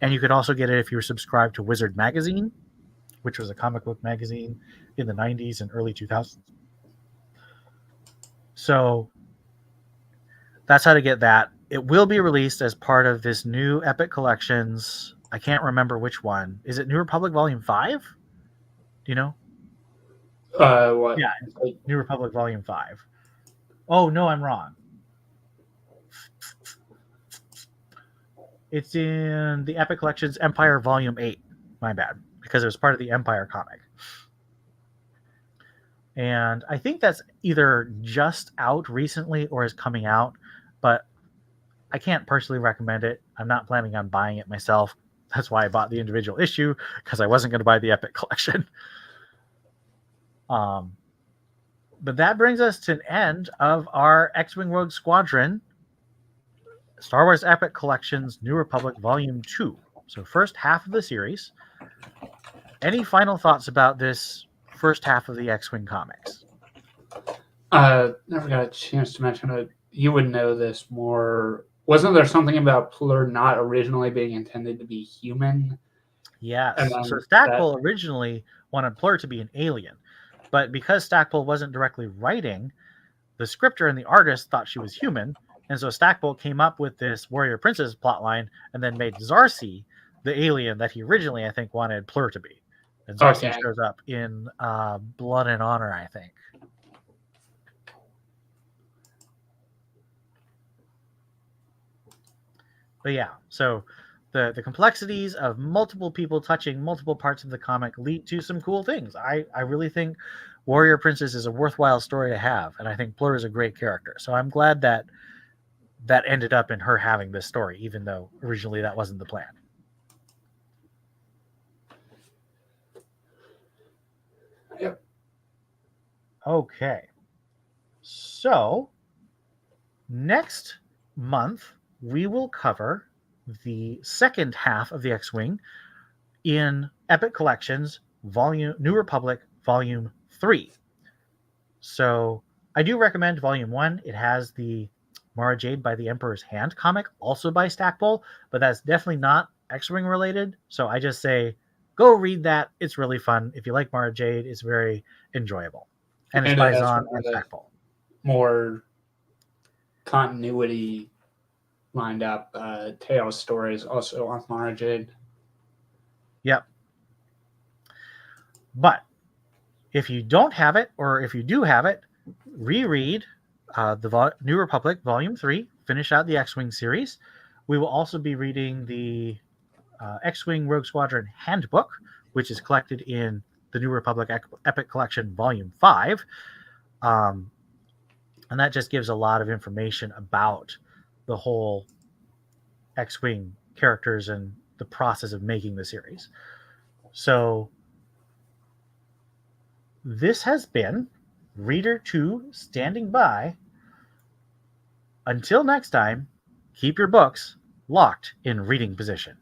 And you could also get it if you were subscribed to Wizard Magazine. which was a comic book magazine in the 90s and early 2000s. So that's how to get that. It will be released as part of this new Epic Collections. I can't remember which one. Is it New Republic Volume 5? Do you know? What? Yeah, New Republic Volume 5. Oh, no, I'm wrong. It's in the Epic Collections Empire Volume 8. My bad, because it was part of the Empire comic. And I think that's either just out recently or is coming out, but I can't personally recommend it. I'm not planning on buying it myself. That's why I bought the individual issue, because I wasn't going to buy the Epic Collection. But that brings us to an end of our X-Wing Rogue Squadron Star Wars Epic Collections New Republic Volume 2. So first half of the series. Any final thoughts about this first half of the X-Wing comics? Never got a chance to mention it. You would know this more. Wasn't there something about Plur not originally being intended to be human? Yes. So Stackpole originally wanted Plur to be an alien. But because Stackpole wasn't directly writing, the scripter and the artist thought she was human. And so Stackpole came up with this Warrior Princess plotline and then made Zarcy the alien that he originally, I think, wanted Plur to be. And Zarcy shows up in Blood and Honor, I think. But yeah, so the complexities of multiple people touching multiple parts of the comic lead to some cool things. I really think Warrior Princess is a worthwhile story to have, and I think Plur is a great character. So I'm glad that ended up in her having this story, even though originally that wasn't the plan. Yep. Okay. So next month we will cover the second half of the X-Wing in Epic Collections New Republic Volume 3. So I do recommend Volume 1. It has the Mara Jade by the Emperor's Hand comic, also by Stackpole, but that's definitely not X-Wing related. So I just say, go read that. It's really fun. If you like Mara Jade, it's very enjoyable. And it's by Zahn and Stackpole. More continuity lined up Tales stories also on Mara Jade. Yep. But if you don't have it, or if you do have it, reread the New Republic Volume 3, finish out the X-Wing series. We will also be reading the X-Wing Rogue Squadron Handbook, which is collected in the New Republic Epic Collection Volume 5. And that just gives a lot of information about the whole X-Wing characters and the process of making the series. So this has been Reader 2 standing by. Until next time, keep your books locked in reading position.